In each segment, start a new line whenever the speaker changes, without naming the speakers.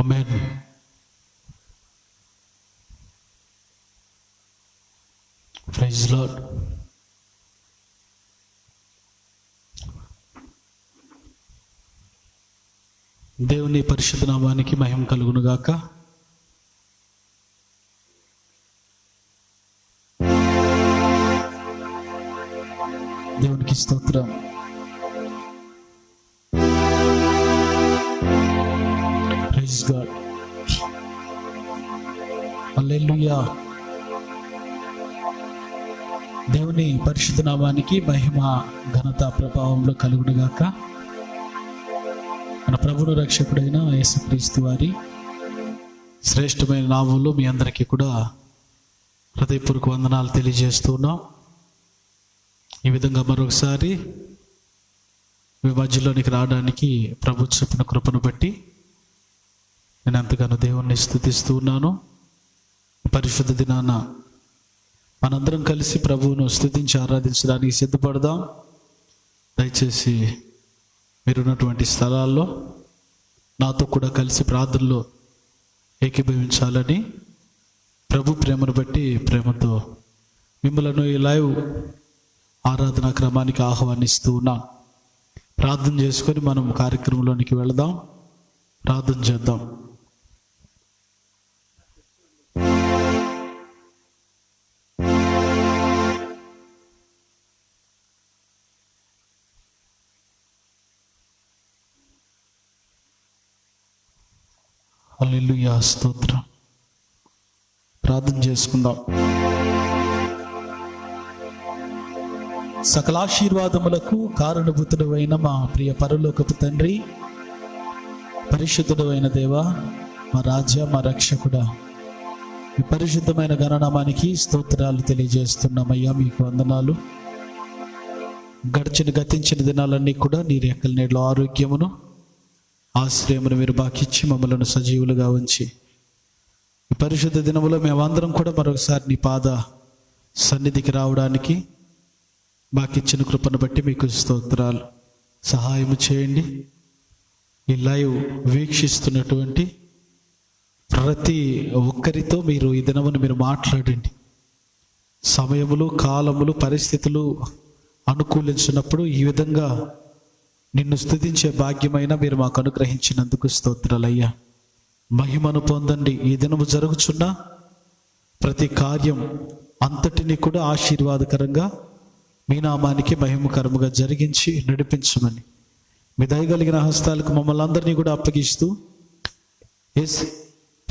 ఆమేన్. Praise lord. దేవుని పరిశుద్ధ నామానికి మహిమ కలుగును గాక. దేవునికి స్తోత్రం. Praise God. హల్లెలూయా. దేవుని పరిశుద్ధ నామానికి మహిమ ఘనత ప్రభావంలో కలుగును గాక. మన ప్రభువును రక్షకుడైన యేసుక్రీస్తు వారి శ్రేష్టమైన నామంలో మీ అందరికీ కూడా హృదయపూర్వక వందనాలు తెలియజేస్తున్నాం. ఈ విధంగా మరొకసారి మీ మధ్యలోనికి రావడానికి ప్రభు చూపిన కృపను బట్టి నేను ఎంతగానో దేవుణ్ణి స్తుతిస్తూ ఉన్నాను. పరిశుద్ధ దినాన మనందరం కలిసి ప్రభువును స్తుతించి ఆరాధించడానికి సిద్ధపడదాం. దయచేసి మీరున్నటువంటి స్థలాల్లో నాతో కూడా కలిసి ప్రార్థనలో ఏకీభవించాలని ప్రభు ప్రేమను బట్టి ప్రేమతో మిమ్మలను ఈ లైవ్ ఆరాధనా క్రమానికి ఆహ్వానిస్తూ ఉన్నాను. ప్రార్థన చేసుకొని మనం కార్యక్రమంలోనికి వెళదాం. ప్రార్థన చేద్దాం. హల్లెలూయా. స్తోత్రం. ప్రార్థన చేసుకుందాం. సకల ఆశీర్వాదములకు కారణభూతుడైన మా ప్రియ పరలోకపు తండ్రి, పరిశుద్ధుడు అయిన దేవా, మా రాజా, మా రక్షకుడా, ఈ పరిశుద్ధమైన గణనామానికి స్తోత్రాలు తెలియజేస్తున్నామయ్యా. మీకు వందనాలు. గతించిన దినాలన్నీ కూడా నీ రెక్కల నీడలో ఆరోగ్యమును ఆశ్రయమును మీరు బాకిచ్చి మమ్మలను సజీవులుగా ఉంచి ఈ పరిశుద్ధ దినములో మేమందరం కూడా మరొకసారి నీ పాద సన్నిధికి రావడానికి బాకిచ్చిన కృపను బట్టి మీకు స్తోత్రాలు. సహాయం చేయండి. ఈ లైవ్ వీక్షిస్తున్నటువంటి ప్రతి ఒక్కరితో మీరు ఈ దినమును మీరు మాట్లాడండి. సమయములు, కాలములు, పరిస్థితులు అనుకూలించినప్పుడు ఈ విధంగా నిన్ను స్తుతించే భాగ్యమైన మీరు మాకు అనుగ్రహించినందుకు స్తోత్రాలయ్యా. మహిమను పొందండి. ఈ దినము జరుగుచున్న ప్రతి కార్యం అంతటిని కూడా ఆశీర్వాదకరంగా మీ నామానికి మహిమకరముగా జరిగించి నడిపించమని మీ దయగలిగిన హస్తాలకు మమ్మల్ని అందరినీ కూడా అప్పగిస్తూ యేసు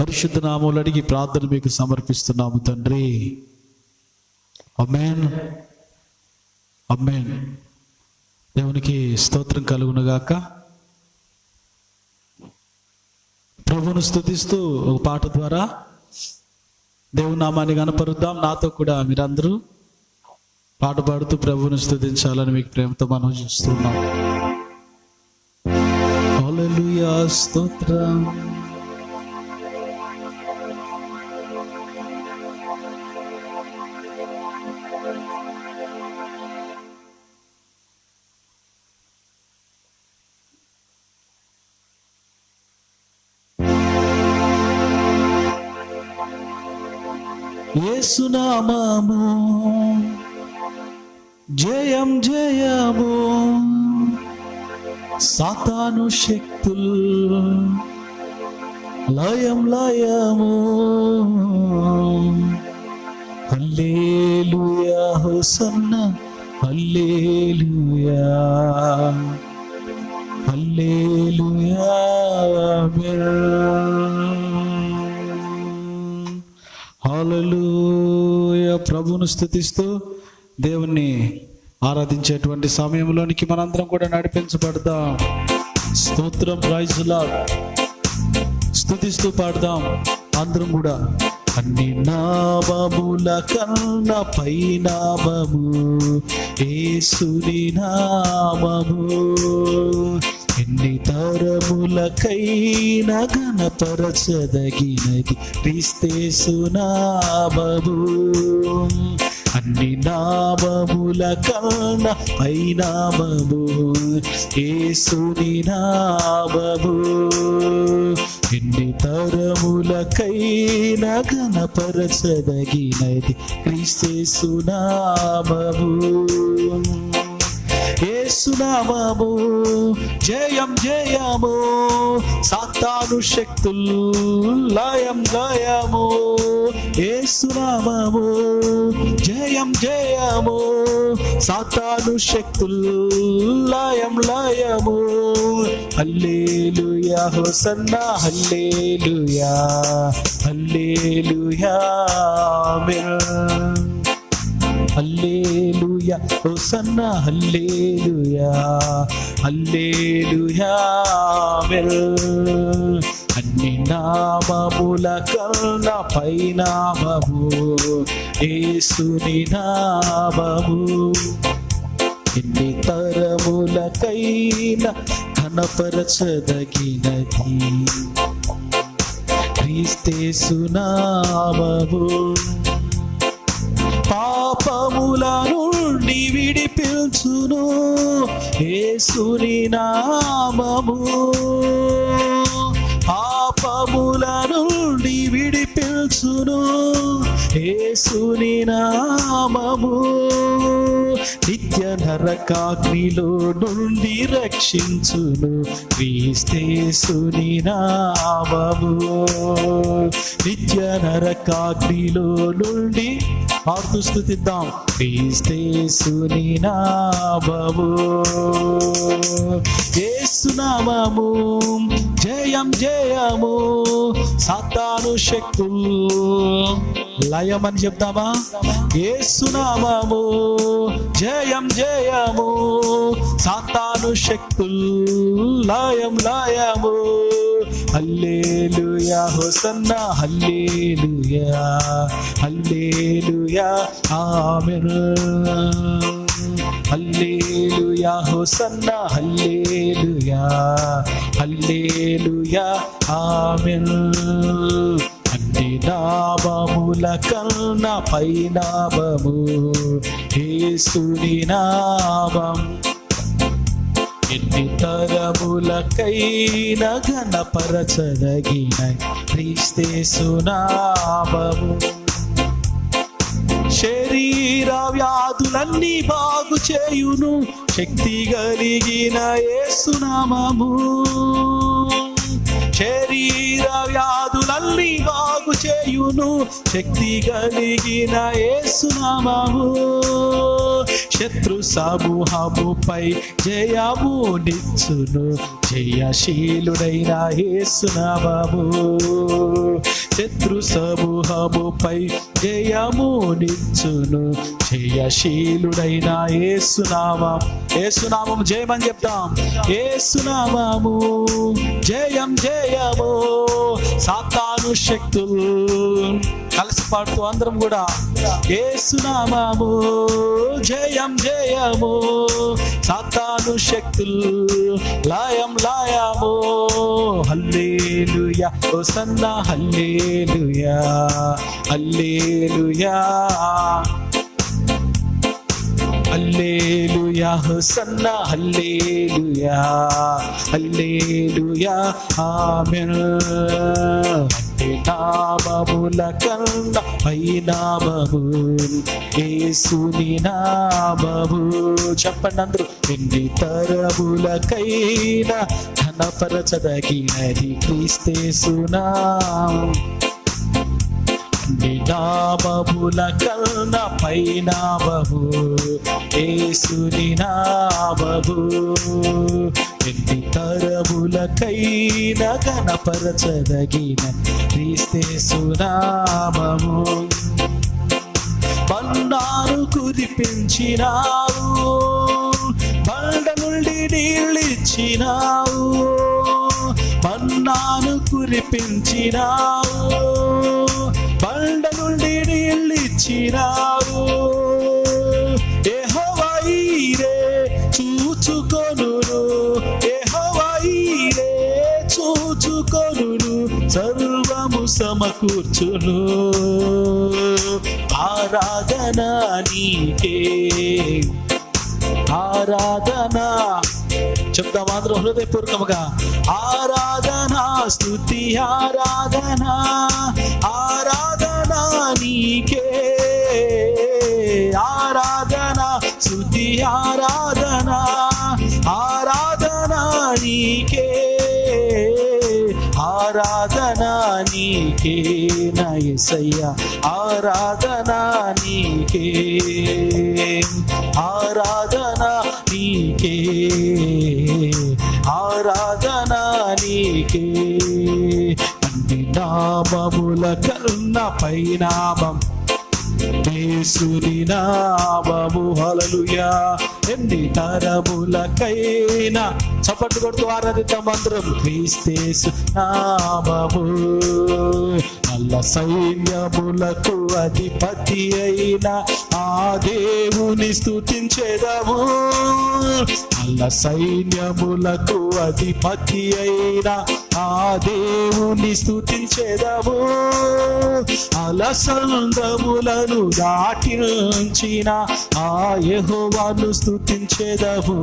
పరిశుద్ధ నామములో అడిగి ప్రార్థన మీకు సమర్పిస్తున్నాము తండ్రి. ఆమేన్. ఆమేన్. దేవునికి స్తోత్రం కలుగునుగాక. ప్రభువును స్తుతిస్తూ ఒక పాట ద్వారా దేవుని నామాన్ని కనపరుద్దాం. నాతో కూడా మీరందరూ పాట పాడుతూ ప్రభువును స్తుతించాలని మీకు ప్రేమతో మనం చూస్తున్నాం. హల్లెలూయా. స్తోత్రం. యేసు నామము జయం జయము, సాతాను శక్తుల్ లయం లయము. హల్లెలూయా. హోసన్నా. హల్లెలూయా. హల్లెలూయా. హల్లెలూయా. ప్రభువును స్తుతిస్తూ దేవుణ్ణి ఆరాధించేటువంటి సమయంలోనికి మనందరం కూడా నడిపించబడదాం. స్తోత్రం. Praise Lord. స్తుతిస్తూ పాడదాం అందరం కూడా. అన్ని నామముల కన్నా పై నామము యేసుని నామము, ఎన్ని తరములకైనా ఘనపరచదగినది క్రీస్తేసు నామము. అన్ని నామముల కన్నా పైనామము యేసుని నామము. ఎన్ని తరములకైనా ఘనపరచదగినది క్రీస్తు నామము. యేసునామము జయం జయము, సాతాను శక్తులు లయం లయము. యేసునామము జయం జయము, సాతాను శక్తులు లయం లయము. హల్లెలూయా హోసన్నా హల్లెలూయా హల్లెలూయా ఆమేన్. హల్లెలూయా హోసన్నా హల్లెలూయా హల్లెలూయా ఆమేన్. అన్ని నామముల కన్నా పైనామము యేసుని నామము. ఎన్ని తరములకైనా ఘనపరచదగినది క్రీస్తు నామము. పాపముల నుండి విడిపించును యేసుని నామము. పాపముల నుండి విడిపించును యేసుని నామము. నిత్య నరకాగ్నిలో నుండి రక్షించును క్రీస్తేసుని నామము. నిత్య నరకాగ్నిలో నుండి ఆర్తు స్తుతిద్దాం క్రీస్తేసుని నామము. యేసు నామము జయం జయము, సాతాను శక్తులు లయం అని చెప్తామా. యేసు నామము జయం జయము, సాతాను శక్తులు లయం లయము. హల్లెలూయా హోసన్నా హల్లెలూయా హల్లెలూయా ఆమేన్. హల్లెలూయా హోసన్నా హల్లెలూయా హల్లెలూయా ఆమేన్. అన్ని నామముల కన్నా పైనామము యేసుని నామం. ఎన్ని తరములకైనా ఘనపరచదగిన క్రీస్తు నామము. శరీర వ్యాధులన్నీ బాగు చేయును శక్తి కలిగిన యేసు నామము. శరీర వ్యాధులన్నీ బాగు చేయును శక్తి కలిగిన యేసు నామము. శత్రు సమూహముపై జయము నిచ్చును జయశీలుడైన యేసు నామము. శత్రు సమూహముపై జయము నిచ్చును జయశీలుడైన యేసు నామం. యేసు నామం జయమని చెప్తాం. యేసు నామము జయం జయము, సాతాను శక్తులు కలిసి పాడుతూ అందరం కూడా యేసు నామము జయం జయము, సాతాను శక్తులు లయం లయము. హల్లెలూయా హోసన్నా హల్లెలూయా హల్లెలూయా హల్లెలూయా హోసన్నా హల్లెలూయా హల్లెలూయా ఆమేన్. నామముల కన్నా పైనామము యేసుని నామము. చెప్పండి అందరూ. ఎన్ని తరములకైనా ఘనపరచదగినది క్రీస్తు నామం. నామముల కన్నా పైనామము యేసుని నామము. ఎన్ని తరములకైనా ఘనపరచదగిన క్రీస్తు నామము. మన్నాను కురిపించినావు, బండ నుండి నీళ్ళిచ్చినావు. మన్నాను కురిపించినావు, బండ నుండి నీళ్ళిచ్చినావు. యెహోవా ఈరే చూచుకొనును, యెహోవా ఈరే చూచుకొనును, సర్వము సమకూర్చును. ఆరాధన నీకే, ఆరాధన. చెప్తాం అందరూ హృదయపూర్వకముగా. ఆరాధన స్తుతి ఆరాధన, ఆరాధన నీకే, ఆరాధన స్తుతి ఆరాధన, ఆరాధన నీకే, ఆరాధన నీకే నా యేసయ్యా, ఆరాధన నీకే, ఆరాధన నీకే, ఆరాధన నీకే. అన్ని నామముల కన్నా పైనామం యేసుని నామము. హల్లెలూయా. ఎన్ని తరములకైనా చప్పట్లు కొడుతూ ఆరాధిద్దాం అందరం. క్రీస్తేసు నామము నల్ల సైన్యములకు అధిపతి అయిన ఆ దేవుని స్తుతించెదము. నల్ల సైన్యములకు అధిపతి అయిన ఆ దేవుని స్తుతించెదము. అలసంద్రములను దాటించిన ఆ యెహోవాను స్తుతించెదము.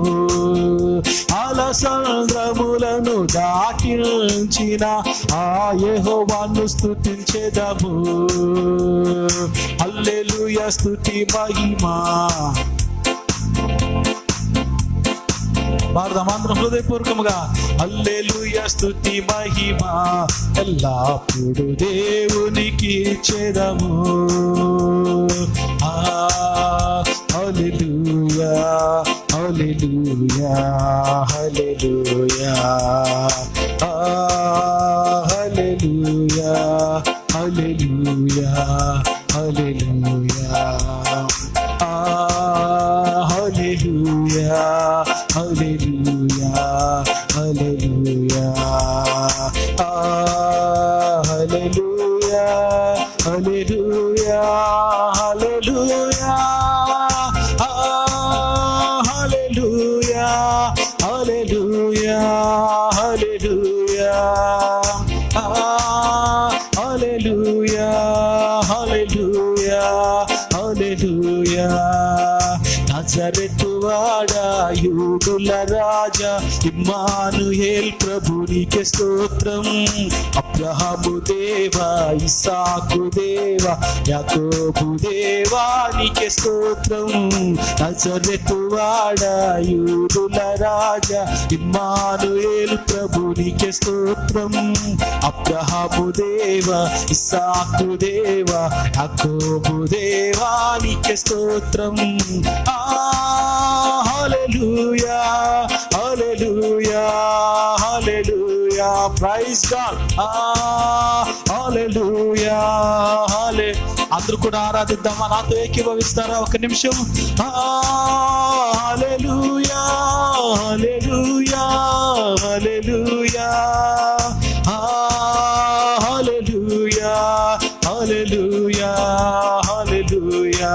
అలసంద్రములను దాటించిన ఆ యెహోవాను స్తుతించెదము. హల్లెలూయా స్తుతి మహిమా. భారతమాంధ్రం హృదయపూర్వకముగా హల్లెలూయా స్తుతి మహిమా ఎల్లప్పుడు దేవునికి ఇచ్చెదము. హల్లెలూయా హల్లెలూయా హల్లెలూయా హల్లెలూయా హల్లెలూయా హల్లెలూయా హల్లెలూయా హల్లెలూయా హల్లెలూయా హల్లెలూయా హల్లెలూయా హల్లెలూయా హల్లెలూయా హల్లెలూయా హల్లెలూయా హల్లెలూయా హల్లెలూయా హల్లెలూయా. నజరేతువాడా యూదుల రాజా ఇమ్మానుయేల్ ప్రభునికే స్తోత్రం. అబ్రహాము దేవా ఇస్సాకు దేవా యాకోబు దేవా నీకే స్తోత్రం. నజరేతువాడా యూదుల రాజా ఇమ్మానుయేల్ ప్రభునికే స్తోత్రం. అబ్రహాము దేవా ఇస్సాకు దేవా యాకోబు దేవా నీకే స్తోత్రం. హల్లెలూయా హల్లెలూయా హల్లెలూయా. Praise God. హల్లెలూయా హల్లె. అందరూ కూడా ఆరాధిద్దామా? నాతో ఏకీభవిస్తారా ఒక నిమిషం? హల్లెలూయా హల్లెలూయా హల్లెలూయా హల్లెలూయా హల్లెలూయా హల్లెలూయా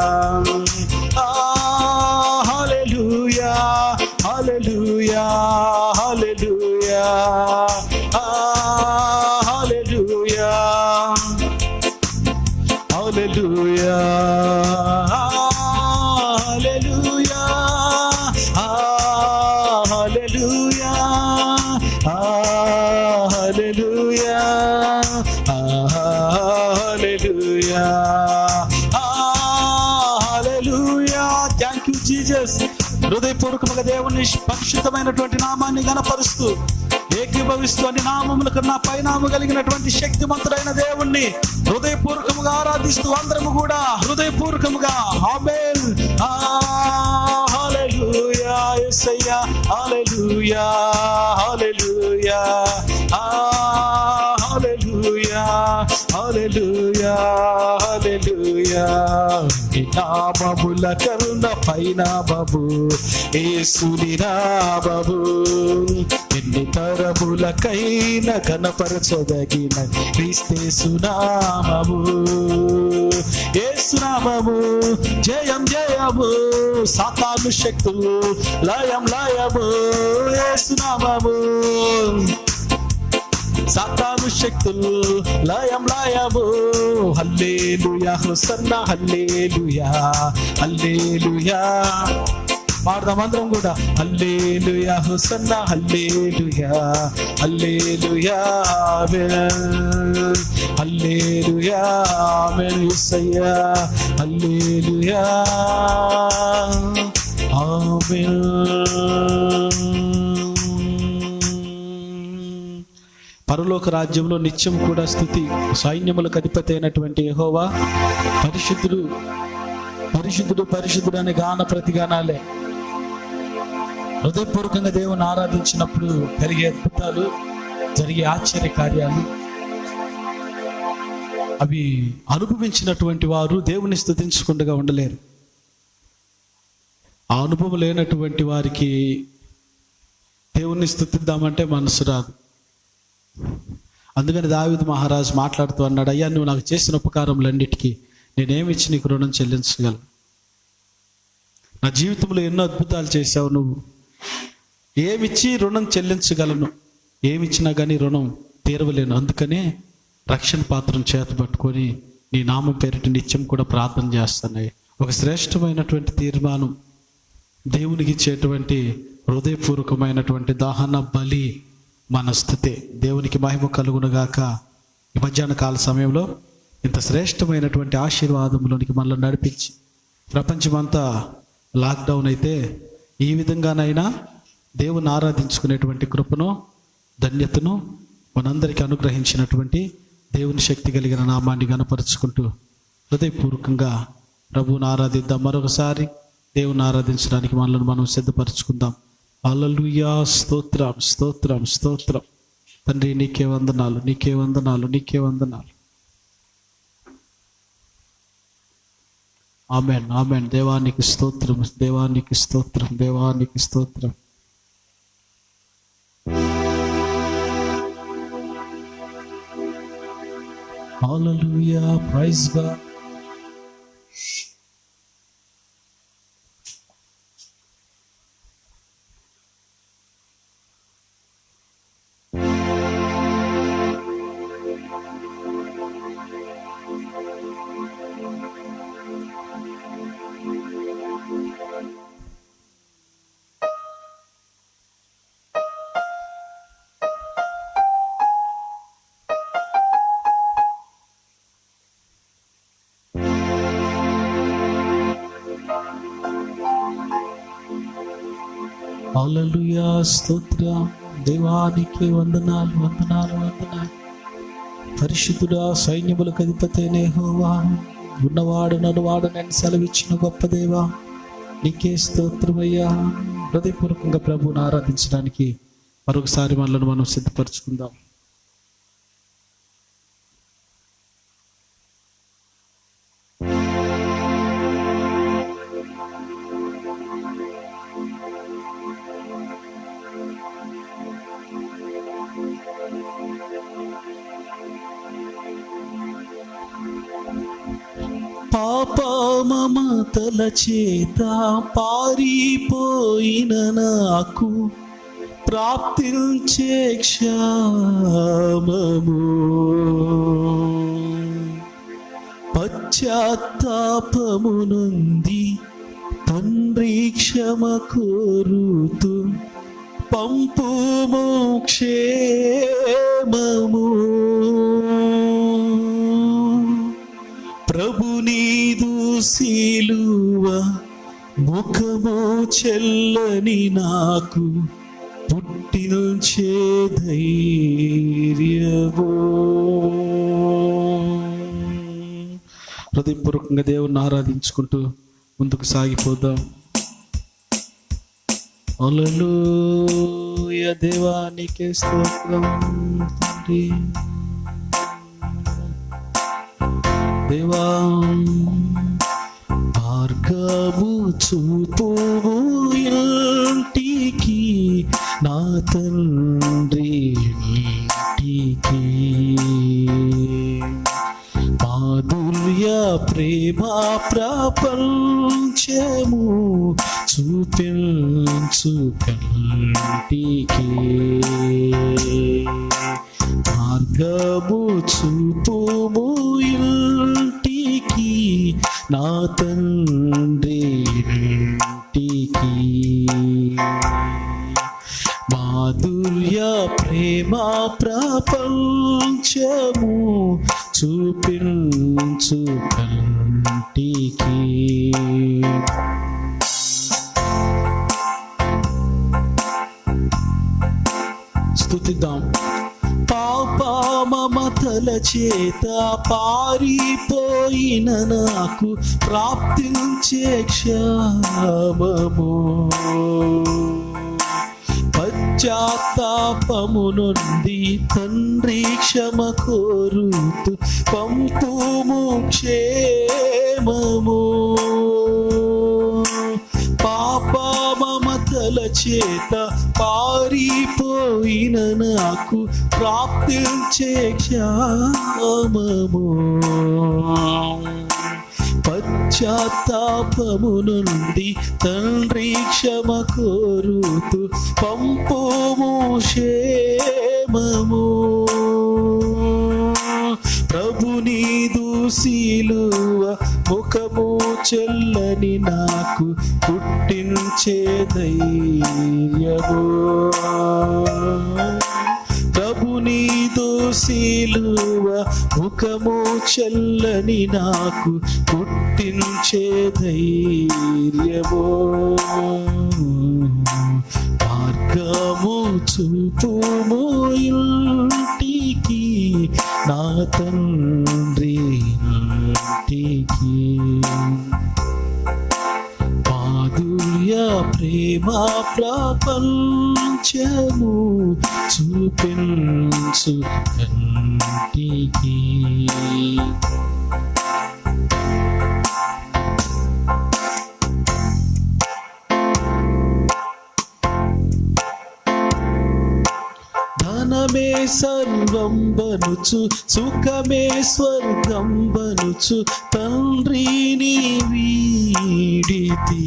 హల్లెలూయా హల్లెలూయా హల్లెలూయా హల్లెలూయా హల్లెలూయా హల్లెలూయా హల్లెలూయా హల్లెలూయా హల్లెలూయా హల్లెలూయా. Thank you Jesus. హృదయపూర్వకంగా దేవుని పరిశుద్ధమైనటువంటి నామాన్ని గణపరుస్తూ ఏకీభవిస్తూ అన్ని నామముల కన్నా పైనాము కలిగినటువంటి శక్తిమంతుడైన దేవుణ్ణి హృదయపూర్వకముగా ఆరాధిస్తూ అందరము కూడా హృదయపూర్వకముగా ఆమేన్. హల్లెలూయా యేసయ్యా హల్లెలూయా హల్లెలూయా హల్లెలూయా హల్లెలూయా హల్లెలూయా. నామముల కరుణ పైనామము యేసుని నామము ఎన్ని తరములకైనా కనపరచదగిన క్రీస్తేసు నామము. యేసు నామము జయం జయము సాతాను శక్తులు లయం లయము. యేసు నామము సాతాను శక్తులు లయం లయము. హల్లెలూయా హోసన్నా హల్లెలూయా హల్లెలూయా. పాడదాం అందరం కూడా. హల్లెలూయా హోసన్నా హల్లెలూయా హల్లెలూయా హల్లెలూయా ఆమేన్ యేసయ్యా హల్లెలూయా ఆమేన్. పరలోక రాజ్యంలో నిత్యం కూడా స్తుతి. సైన్యములకు అధిపతి అయినటువంటి యెహోవా పరిశుద్ధుడు పరిశుద్ధుడు పరిశుద్ధుడు అనే గాన ప్రతిగానాలే. హృదయపూర్వకంగా దేవుని ఆరాధించినప్పుడు కలిగే అద్భుతాలు, జరిగే ఆశ్చర్య కార్యాలు, అవి అనుభవించినటువంటి వారు దేవుని స్తుతించకుండా ఉండలేరు. ఆ అనుభవం లేనటువంటి వారికి దేవుణ్ణి స్తుతిద్దామంటే మనసు రాదు. అందుకని దావీదు మహారాజు మాట్లాడుతూ అన్నాడు, అయ్యా నువ్వు నాకు చేసిన ఉపకారములన్నిటికీ నేనేమిచ్చి నీకు రుణం చెల్లించగలను? నా జీవితంలో ఎన్నో అద్భుతాలు చేశావు, నువ్వు ఏమిచ్చి రుణం చెల్లించగలను? ఏమిచ్చినా కానీ రుణం తీరవలేను. అందుకనే రక్షణ పాత్రను చేతపట్టుకొని నీ నామం పేరిట నిత్యం కూడా ప్రార్థన చేస్తున్నాయి. ఒక శ్రేష్టమైనటువంటి తీర్మానం, దేవునికి ఇచ్చేటువంటి హృదయపూర్వకమైనటువంటి దహన బలి మన స్తుతే. దేవునికి మహిమ కలుగునుగాక. ఈ మధ్యాహ్న కాల సమయంలో ఇంత శ్రేష్టమైనటువంటి ఆశీర్వాదంలోనికి మనల్ని నడిపించి, ప్రపంచమంతా లాక్డౌన్ అయితే ఈ విధంగానైనా దేవుని ఆరాధించుకునేటువంటి కృపను, ధన్యతను మనందరికీ అనుగ్రహించినటువంటి దేవుని శక్తి కలిగిన నామాన్ని గణపరుచుకుంటూ హృదయపూర్వకంగా ప్రభువుని ఆరాధిద్దాం. మరొకసారి దేవుని ఆరాధించడానికి మనల్ని మనం సిద్ధపరచుకుందాం. హల్లెలూయా. స్తోత్రం స్తోత్రం స్తోత్రం. తండ్రి నీకే వందనాలు, నీకే వందనాలు, నీకే వందనాలు. ఆమేన్ ఆమేన్. దేవానికి స్తోత్రం, దేవానికి స్తోత్రం, దేవానికి స్తోత్రం. హల్లెలూయా. Praise God. హల్లెలూయా. స్తోత్రం. దేవానికి వందనాలు, వందనాలు, వందనాలు. పరిశుద్ధుడా, సైన్యములకు అధిపతి యెహోవా, ఉన్నవాడు నన్నువాడు నేను సెలవిచ్చిన గొప్ప దేవా, నీకే స్తోత్రమయ్యా. హృదయపూర్వకంగా ప్రభువుని ఆరాధించడానికి మరొకసారి మనల్ని మనం సిద్ధపరచుకుందాం. పాపమమతల చేత పారిపోయిన నాకు ప్రాప్తించే క్షేమము, పశ్చాత్తాపము నుండి తండ్రి క్షమ కోరుతూ పంపుము క్షేమము. ప్రభు నీదు సిలువ ముఖము చెల్లని నాకు పుట్టించే ధైర్యము. హృదయపూర్వకంగా దేవుణ్ణి ఆరాధించుకుంటూ ముందుకు సాగిపోదాం. హల్లెలూయా. దేవానికే స్తోత్రం తండ్రి. దేవా మార్గము చూపుము ఇంటికి, నా తండ్రి ఇంటికి, మాధుర్య ప్రేమ ప్రపంచము చూపించు కంటికి, మార్గము చూపుము ఇంటికి, నా తండ్రి ఇంటికి. మాధుర్య ప్రేమ ప్రపంచము చూపించు కంటికి. స్తుతిద్దాం. పాప మమతల చేత పారిపోయిన నాకు ప్రాప్తించే క్షేమము, పశ్చాత్తాపము నుండి తండ్రి క్షమ కోరుతూ పంపుము క్షేమము. పాప మమతల చేత పారిపోయిన నాకు ప్రాప్తించే క్షేమము, పశ్చాత్తాపము నుండి తండ్రి క్షమ కోరుతూ పంపుము క్షేమము. ప్రభు నీదు సిలువ ముఖము చెల్లని నాకు పుట్టించే ధైర్యము. ప్రభు నీదు సిలువ ముఖము చెల్లని నాకు పుట్టించే ధైర్యము. మార్గము చూపుము ఇంటికి, నా తండ్రి ఇంటికి. మాధుర్య ప్రేమ ప్రపంచము చూపించు కంటికి. ధనమే సర్వం బనుచు సుఖమే స్వర్గం బనుచు తండ్రిని వీడితి.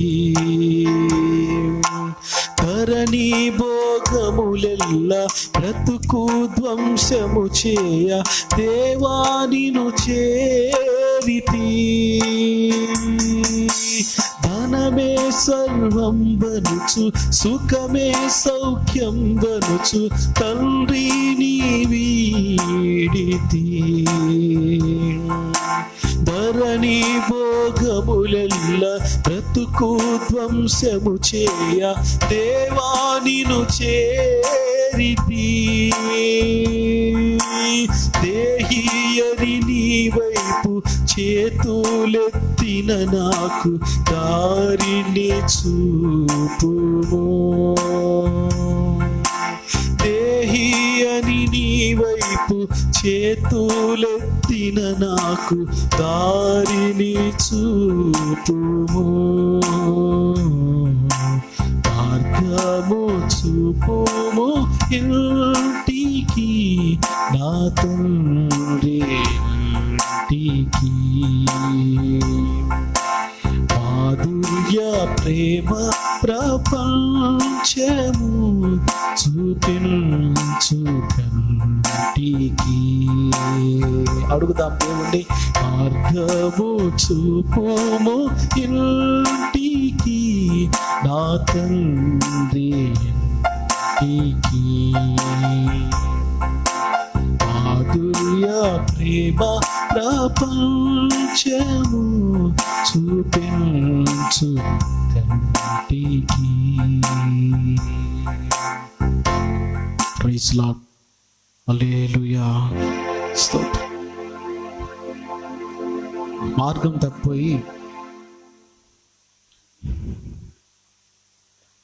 ధరణి భోగములెల్ల బ్రతుకు ధ్వంసము చేయ దేవానిను చేరితి. ధనమే సర్వం బనుచు సుఖమే సౌఖ్యం బనుచు తండ్రిని వీడితి. ధరణి భోగములెల్ల బ్రతుకు ధ్వంసము చేయ దేవానిను చేరితి. దేహియని నీ వైపు చేతులెత్తిన నాకు దారిని చూపుము. దేహియని నీ వైపు చేతులెత్తిన నాకు దారిని చూపుము. మార్గము చూపుము ఇంటికి, నా తండ్రి ఇంటికి. మాధుర్య ప్రేమ ప్రపంచము చూపించు కంటికి. అడుగుదాం దేవుణ్ణి. మార్గము చూపుము ఇంటికి, నా తండ్రి ఇంటికి. మాధుర్య ప్రేమ ప్రపంచము చూపించు కంటికి. Praise Lord. హల్లెలూయా. స్తోత్రం. మార్గం తప్పిపోయి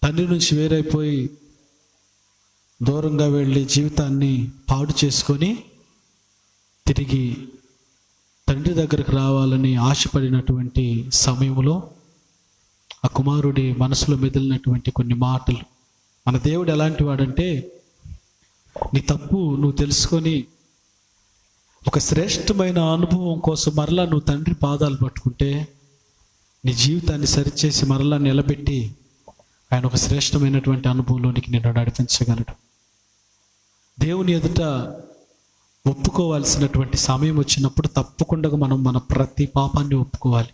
తండ్రి నుంచి వేరైపోయి దూరంగా వెళ్ళి జీవితాన్ని పాడు చేసుకొని తిరిగి తండ్రి దగ్గరకు రావాలని ఆశపడినటువంటి సమయంలో ఆ కుమారుడి మనసులో మెదిలినటువంటి కొన్ని మాటలు. మన దేవుడు ఎలాంటి వాడంటే, నీ తప్పు నువ్వు తెలుసుకొని ఒక శ్రేష్టమైన అనుభవం కోసం మరలా నువ్వు తండ్రి పాదాలు పట్టుకుంటే నీ జీవితాన్ని సరిచేసి మరలా నిలబెట్టి ఆయన ఒక శ్రేష్టమైనటువంటి అనుభవంలోనికి నిన్ను నడిపించగలడు. దేవుని ఎదుట ఒప్పుకోవాల్సినటువంటి సమయం వచ్చినప్పుడు తప్పకుండా మనం మన ప్రతి పాపాన్ని ఒప్పుకోవాలి,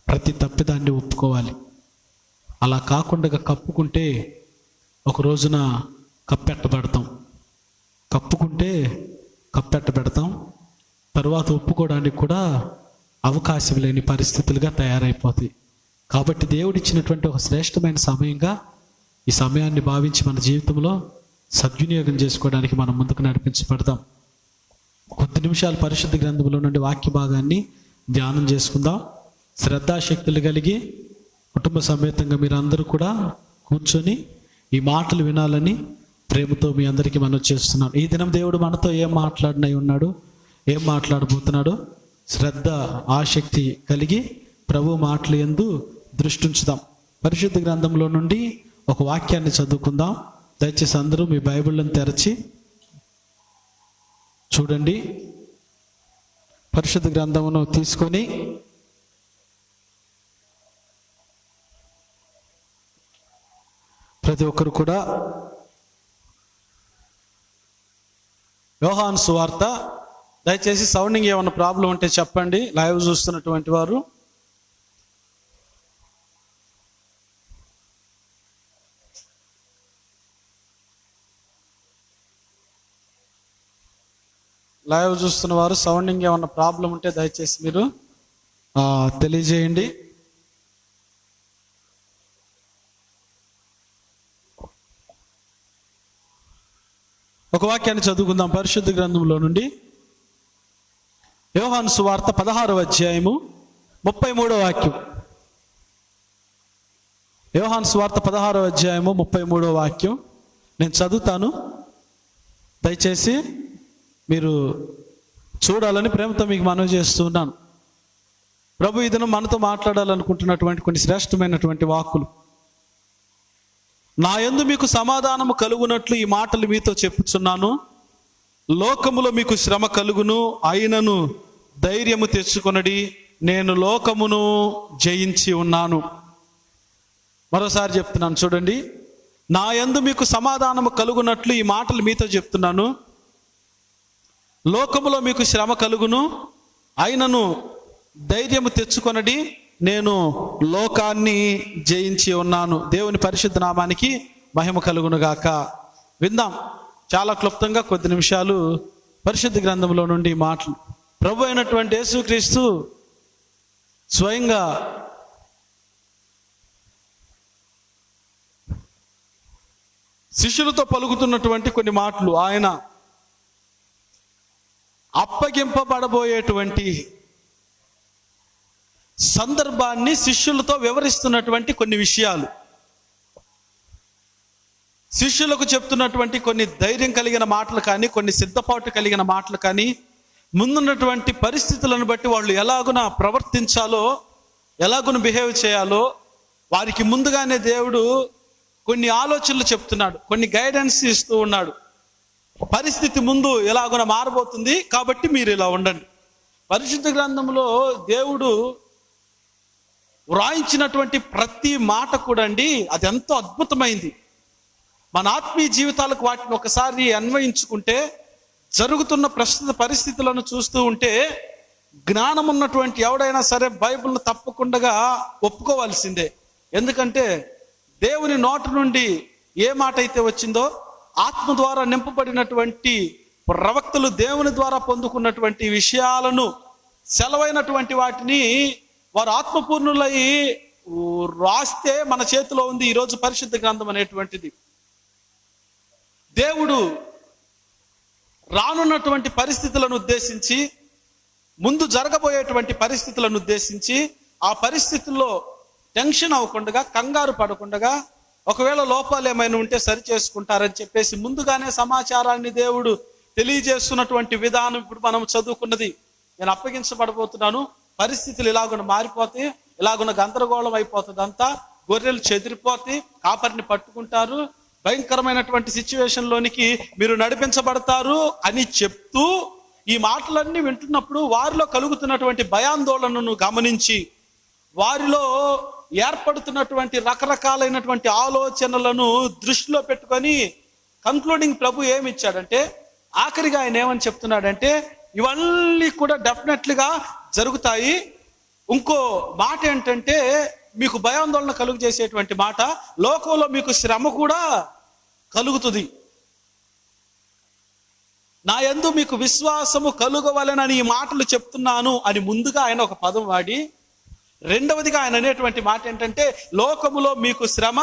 ప్రతి తప్పిదాన్ని ఒప్పుకోవాలి. అలా కాకుండా కప్పుకుంటే ఒక రోజున కప్పెట్టబెడతాం, తరువాత ఒప్పుకోవడానికి కూడా అవకాశం లేని పరిస్థితులుగా తయారైపోతాయి. కాబట్టి దేవుడిచ్చినటువంటి ఒక శ్రేష్టమైన సమయంగా ఈ సమయాన్ని భావించి మన జీవితంలో సద్వినియోగం చేసుకోవడానికి మనం ముందుకు నడిపించబడతాం. కొద్ది నిమిషాలు పరిశుద్ధ గ్రంథంలో నుండి వాక్య భాగాన్ని ధ్యానం చేసుకుందాం. శ్రద్ధాశక్తులు కలిగి కుటుంబ సమేతంగా మీరందరూ కూడా కూర్చొని ఈ మాటలు వినాలని ప్రేమతో మీ అందరికీ మనం చేస్తున్నాం. ఈ దినం దేవుడు మనతో ఏం మాట్లాడినై ఉన్నాడు, ఏం మాట్లాడబోతున్నాడో శ్రద్ధ ఆసక్తి కలిగి ప్రభు మాటలు యందు దృష్టి ఉంచుదాం. పరిశుద్ధ గ్రంథంలో నుండి ఒక వాక్యాన్ని చదువుకుందాం. దయచేసి అందరూ మీ బైబిళ్ళను తెరచి చూడండి. పరిశుద్ధ గ్రంథమును తీసుకొని ప్రతి ఒక్కరు కూడా యోహాను సువార్త, దయచేసి సౌండింగ్ ఏమైనా ప్రాబ్లం ఉంటే చెప్పండి. లైవ్ చూస్తున్నటువంటి వారు సౌండింగ్ ఏమైనా ప్రాబ్లం ఉంటే దయచేసి మీరు తెలియజేయండి. ఒక వాక్యాన్ని చదువుకుందాం. పరిశుద్ధ గ్రంథంలో నుండి యోహాను సువార్త 16వ అధ్యాయము 33వ వాక్యం. యోహాను సువార్త 16వ అధ్యాయము 33వ వాక్యం నేను చదువుతాను. దయచేసి మీరు చూడాలని ప్రేమతో మీకు మనవి చేస్తున్నాను. ప్రభు ఈ దినం మనతో మాట్లాడాలనుకుంటున్నటువంటి కొన్ని శ్రేష్టమైనటువంటి వాక్కులు. నా యందు మీకు సమాధానము కలుగునట్లు ఈ మాటలు మీతో చెప్పుచున్నాను. లోకములో మీకు శ్రమ కలుగును, అయినను ధైర్యము తెచ్చుకొనడి, నేను లోకమును జయించి ఉన్నాను. మరోసారి చెప్తున్నాను చూడండి. నా యందు మీకు సమాధానము కలుగునట్లు ఈ మాటలు మీతో చెప్తున్నాను. లోకములో మీకు శ్రమ కలుగును, అయినను ధైర్యము తెచ్చుకొనడి, నేను లోకాన్ని జయించి ఉన్నాను. దేవుని పరిశుద్ధ నామానికి మహిమ కలుగును గాక. విందాం చాలా క్లుప్తంగా కొద్ది నిమిషాలు పరిశుద్ధ గ్రంథంలో నుండి మాటలు. ప్రభు అయినటువంటి యేసుక్రీస్తు స్వయంగా శిష్యులతో పలుకుతున్నటువంటి కొన్ని మాటలు, ఆయన అప్పగింపబడబోయేటువంటి సందర్భాన్ని శిష్యులతో వివరిస్తున్నటువంటి కొన్ని విషయాలు, శిష్యులకు చెప్తున్నటువంటి కొన్ని ధైర్యం కలిగిన మాటలు కానీ, కొన్ని సిద్ధపాటు కలిగిన మాటలు కానీ, ముందున్నటువంటి పరిస్థితులను బట్టి వాళ్ళు ఎలాగున ప్రవర్తించాలో, ఎలాగున బిహేవ్ చేయాలో వారికి ముందుగానే దేవుడు కొన్ని ఆలోచనలు చెప్తున్నాడు, కొన్ని గైడెన్స్ ఇస్తూ ఉన్నాడు. పరిస్థితి ముందు ఎలాగున మారబోతుంది కాబట్టి మీరు ఇలా ఉండండి. పరిశుద్ధ గ్రంథంలో దేవుడు వ్రాయించినటువంటి ప్రతి మాట కూడా అండి అది ఎంతో అద్భుతమైంది. మన ఆత్మీయ జీవితాలకు వాటిని ఒకసారి అన్వయించుకుంటే, జరుగుతున్న ప్రస్తుత పరిస్థితులను చూస్తూ ఉంటే, జ్ఞానం ఉన్నటువంటి ఎవడైనా సరే బైబిల్ను తప్పకుండా ఒప్పుకోవాల్సిందే. ఎందుకంటే దేవుని నోటి నుండి ఏ మాట అయితే వచ్చిందో, ఆత్మ ద్వారా నింపబడినటువంటి ప్రవక్తలు దేవుని ద్వారా పొందుకున్నటువంటి విషయాలను, సెలవైనటువంటి వాటిని వారు ఆత్మపూర్ణులై రాస్తే మన చేతిలో ఉంది ఈరోజు పరిశుద్ధ గ్రంథం అనేటువంటిది. దేవుడు రానున్నటువంటి పరిస్థితులను ఉద్దేశించి, ముందు జరగబోయేటువంటి పరిస్థితులను ఉద్దేశించి, ఆ పరిస్థితుల్లో టెన్షన్ అవ్వకుండా, కంగారు పడకుండా, ఒకవేళ లోపాలు ఏమైనా ఉంటే సరి చేసుకుంటారని చెప్పేసి ముందుగానే సమాచారాన్ని దేవుడు తెలియజేస్తున్నటువంటి విధానం ఇప్పుడు మనం చదువుకున్నది. నేను అప్పగించబడబోతున్నాను, పరిస్థితులు ఇలాగున మారిపోతే, ఇలాగున గందరగోళం అయిపోతుంది, అంతా గొర్రెలు చెదిరిపోతే, కాపరిని పట్టుకుంటారు, భయంకరమైనటువంటి సిచ్యువేషన్లోనికి మీరు నడిపించబడతారు అని చెప్తూ ఈ మాటలన్నీ వింటున్నప్పుడు వారిలో కలుగుతున్నటువంటి భయాందోళనను గమనించి, వారిలో ఏర్పడుతున్నటువంటి రకరకాలైనటువంటి ఆలోచనలను దృష్టిలో పెట్టుకొని కన్క్లూడింగ్ ప్రభు ఏమి ఇచ్చాడంటే, ఆఖరిగా ఆయన ఏమని చెప్తున్నాడంటే ఇవన్నీ కూడా డెఫినెట్లీగా జరుగుతాయి. ఇంకో మాట ఏంటంటే మీకు భయాందోళన కలుగు చేసేటువంటి మాట, లోకంలో మీకు శ్రమ కూడా కలుగుతుంది. నా యందు మీకు విశ్వాసము కలుగవలెనని ఈ మాటలు చెప్తున్నాను అని ముందుగా ఆయన ఒక పదం వాడి, రెండవదిగా ఆయన అనేటువంటి మాట ఏంటంటే లోకములో మీకు శ్రమ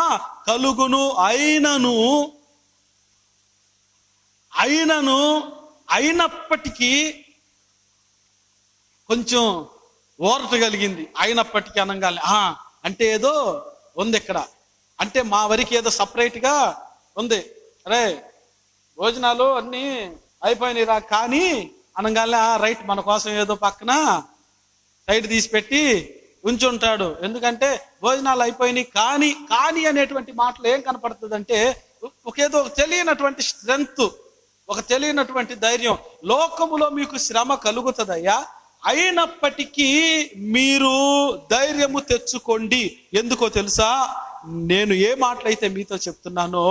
కలుగును అయినప్పటికీ కొంచెం ఓరట కలిగింది. అయినప్పటికీ అనగానే అంటే ఏదో ఉంది ఇక్కడ, అంటే మా వరకు ఏదో సపరేట్గా ఉంది, అరే భోజనాలు అన్నీ అయిపోయినాయిరా కానీ అనగానే రైట్, మన కోసం ఏదో పక్కన సైడ్ తీసి పెట్టి ఉంచుంటాడు. ఎందుకంటే భోజనాలు అయిపోయినాయి కానీ అనేటువంటి మాటలు ఏం కనపడుతుంది అంటే ఏదో ఒక తెలియనటువంటి స్ట్రెంగ్త్, ఒక తెలియనటువంటి ధైర్యం. లోకములో మీకు శ్రమ కలుగుతుందయ్యా, అయినప్పటికీ మీరు ధైర్యము తెచ్చుకోండి. ఎందుకో తెలుసా, నేను ఏ మాటలైతే మీతో చెప్తున్నానో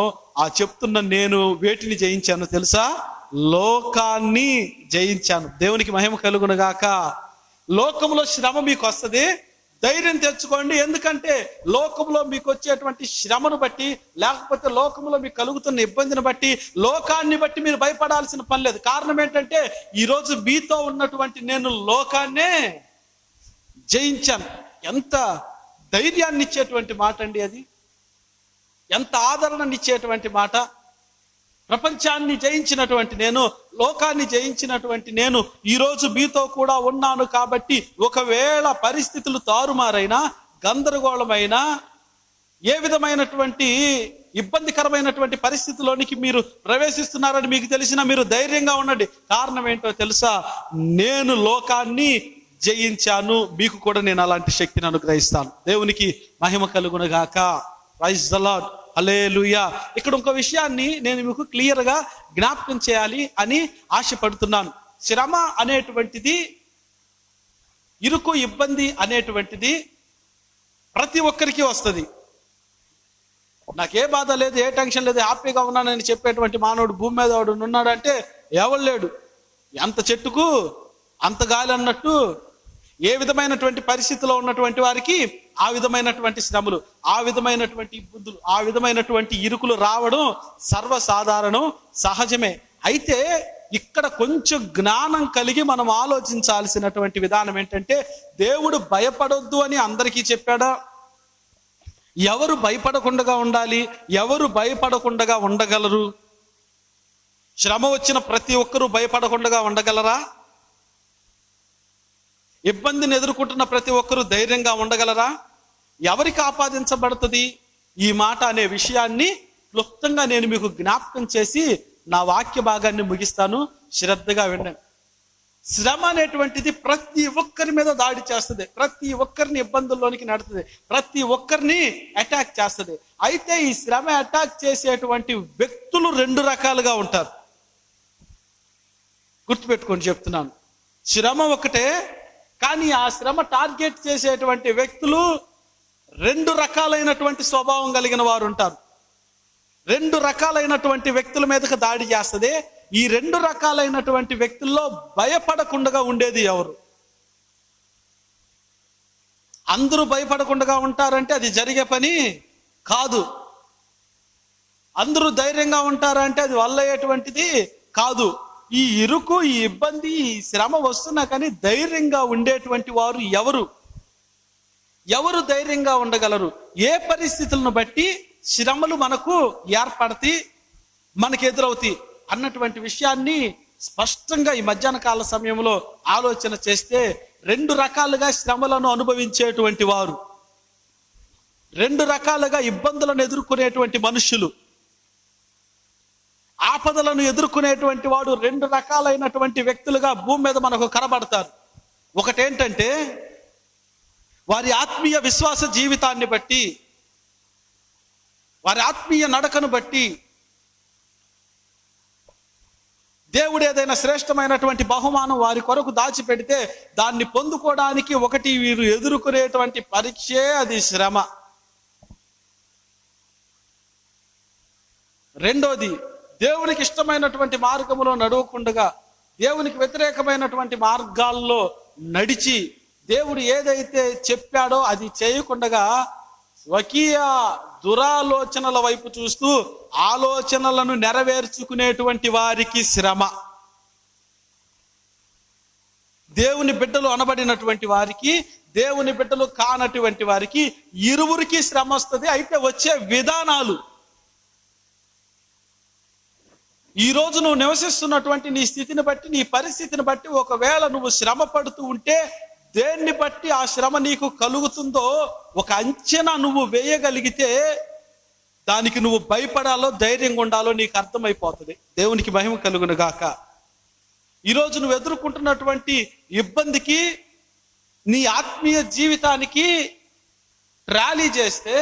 చెప్తున్న నేను వేటిని జయించాను తెలుసా? లోకాన్ని జయించాను. దేవునికి మహిమ కలుగును గాక. లోకంలో శ్రమ మీకు వస్తుంది, ధైర్యం తెచ్చుకోండి. ఎందుకంటే లోకంలో మీకు వచ్చేటువంటి శ్రమను బట్టి, లేకపోతే లోకంలో మీకు కలుగుతున్న ఇబ్బందిని బట్టి, లోకాన్ని బట్టి మీరు భయపడాల్సిన పని లేదు. కారణం ఏంటంటే ఈరోజు మీతో ఉన్నటువంటి నేను లోకాన్నే జయించాను. ఎంత ధైర్యాన్ని ఇచ్చేటువంటి మాట అండి అది, ఎంత ఆదరణనిచ్చేటువంటి మాట. ప్రపంచాన్ని జయించినటువంటి నేను, లోకాన్ని జయించినటువంటి నేను ఈరోజు మీతో కూడా ఉన్నాను. కాబట్టి ఒకవేళ పరిస్థితులు తారుమారైనా, గందరగోళమైనా, ఏ విధమైనటువంటి ఇబ్బందికరమైనటువంటి పరిస్థితిలోనికి మీరు ప్రవేశిస్తున్నారని మీకు తెలిసినా మీరు ధైర్యంగా ఉండండి. కారణం ఏంటో తెలుసా? నేను లోకాన్ని జయించాను, మీకు కూడా నేను అలాంటి శక్తిని అనుగ్రహిస్తాను. దేవునికి మహిమ కలుగును గాక. ప్రైజ్ ది లార్డ్, హల్లెలూయా. ఇక్కడ ఇంకో విషయాన్ని నేను మీకు క్లియర్గా జ్ఞాపకం చేయాలి అని ఆశపడుతున్నాను. శ్రమ అనేటువంటిది, ఇరుకు ఇబ్బంది అనేటువంటిది ప్రతి ఒక్కరికి వస్తుంది. నాకే బాధ లేదు, ఏ టెన్షన్ లేదు, హ్యాపీగా ఉన్నానని చెప్పేటువంటి మానవుడు భూమి మీద వాడు ఉన్నాడంటే ఎవరు లేడు. ఎంత చెట్టుకు అంత గాలి అన్నట్టు ఏ విధమైనటువంటి పరిస్థితిలో ఉన్నటువంటి వారికి ఆ విధమైనటువంటి శ్రమలు, ఆ విధమైనటువంటి ఇబ్బందులు, ఆ విధమైనటువంటి ఇరుకులు రావడం సర్వసాధారణం, సహజమే. అయితే ఇక్కడ కొంచెం జ్ఞానం కలిగి మనం ఆలోచించాల్సినటువంటి విధానం ఏంటంటే, దేవుడు భయపడొద్దు అని అందరికీ చెప్పాడా? ఎవరు భయపడకుండా ఉండాలి? ఎవరు భయపడకుండా ఉండగలరు? శ్రమ వచ్చిన ప్రతి ఒక్కరూ భయపడకుండా ఉండగలరా? ఇబ్బందిని ఎదుర్కొంటున్న ప్రతి ఒక్కరూ ధైర్యంగా ఉండగలరా? ఎవరికి ఆపాదించబడుతుంది ఈ మాట అనే విషయాన్ని క్లుప్తంగా నేను మీకు జ్ఞాపకం చేసి నా వాక్య భాగాన్ని ముగిస్తాను. శ్రద్ధగా వినండి. శ్రమ అనేటువంటిది ప్రతి ఒక్కరి మీద దాడి చేస్తుంది, ప్రతి ఒక్కరిని ఇబ్బందుల్లోనికి నడుతుంది, ప్రతి ఒక్కరిని అటాక్ చేస్తుంది. అయితే ఈ శ్రమ అటాక్ చేసేటువంటి వ్యక్తులు రెండు రకాలుగా ఉంటారు. గుర్తుపెట్టుకొని చెప్తున్నాను, శ్రమ ఒకటే, కానీ ఆ శ్రమ టార్గెట్ చేసేటువంటి వ్యక్తులు రెండు రకాలైనటువంటి స్వభావం కలిగిన వారు ఉంటారు. రెండు రకాలైనటువంటి వ్యక్తుల మీదకి దాడి చేస్తుంది. ఈ రెండు రకాలైనటువంటి వ్యక్తుల్లో భయపడకుండా ఉండేది ఎవరు? అందరూ భయపడకుండా ఉంటారంటే అది జరిగే పని కాదు. అందరూ ధైర్యంగా ఉంటారంటే అది వల్ల అయ్యేటువంటిది కాదు. ఈ ఇరుకు, ఈ ఇబ్బంది, ఈ శ్రమ వస్తున్నా కానీ ధైర్యంగా ఉండేటువంటి వారు ఎవరు? ఎవరు ధైర్యంగా ఉండగలరు? ఏ పరిస్థితులను బట్టి శ్రమలు మనకు ఏర్పడతాయి, మనకు ఎదురవుతాయి అన్నటువంటి విషయాన్ని స్పష్టంగా ఈ మధ్యాహ్న కాల సమయంలో ఆలోచన చేస్తే, రెండు రకాలుగా శ్రమలను అనుభవించేటువంటి వారు, రెండు రకాలుగా ఇబ్బందులను ఎదుర్కొనేటువంటి మనుషులు, ఆపదలను ఎదుర్కొనేటువంటి వాడు రెండు రకాలైనటువంటి వ్యక్తులుగా భూమి మీద మనకు కనబడతారు. ఒకటేంటంటే వారి ఆత్మీయ విశ్వాస జీవితాన్ని బట్టి, వారి ఆత్మీయ నడకను బట్టి దేవుడు ఏదైనా శ్రేష్టమైనటువంటి బహుమానం వారి కొరకు దాచిపెడితే దాన్ని పొందుకోవడానికి ఒకటి వీరు ఎదుర్కొనేటువంటి పరీక్షే అది శ్రమ. రెండోది దేవునికి ఇష్టమైనటువంటి మార్గంలో నడవకుండగా దేవునికి వ్యతిరేకమైనటువంటి మార్గాల్లో నడిచి దేవుడు ఏదైతే చెప్పాడో అది చేయకుండగా స్వకీయ దురాలోచనల వైపు చూస్తూ ఆలోచనలను నెరవేర్చుకునేటువంటి వారికి శ్రమ. దేవుని బిడ్డలు అనబడినటువంటి వారికి, దేవుని బిడ్డలు కానటువంటి వారికి ఇరువురికి శ్రమ వస్తుంది. అయితే వచ్చే విధానాలు, ఈరోజు నువ్వు నివసిస్తున్నటువంటి నీ స్థితిని బట్టి, నీ పరిస్థితిని బట్టి, ఒకవేళ నువ్వు శ్రమ పడుతూ ఉంటే దేన్ని బట్టి ఆ శ్రమ నీకు కలుగుతుందో ఒక అంచనా నువ్వు వేయగలిగితే దానికి నువ్వు భయపడాలో ధైర్యంగా ఉండాలో నీకు అర్థమైపోతుంది. దేవునికి మహిమ కలుగును గాక. ఈరోజు నువ్వు ఎదుర్కొంటున్నటువంటి ఇబ్బందికి, నీ ఆత్మీయ జీవితానికి ర్యాలీ చేస్తే,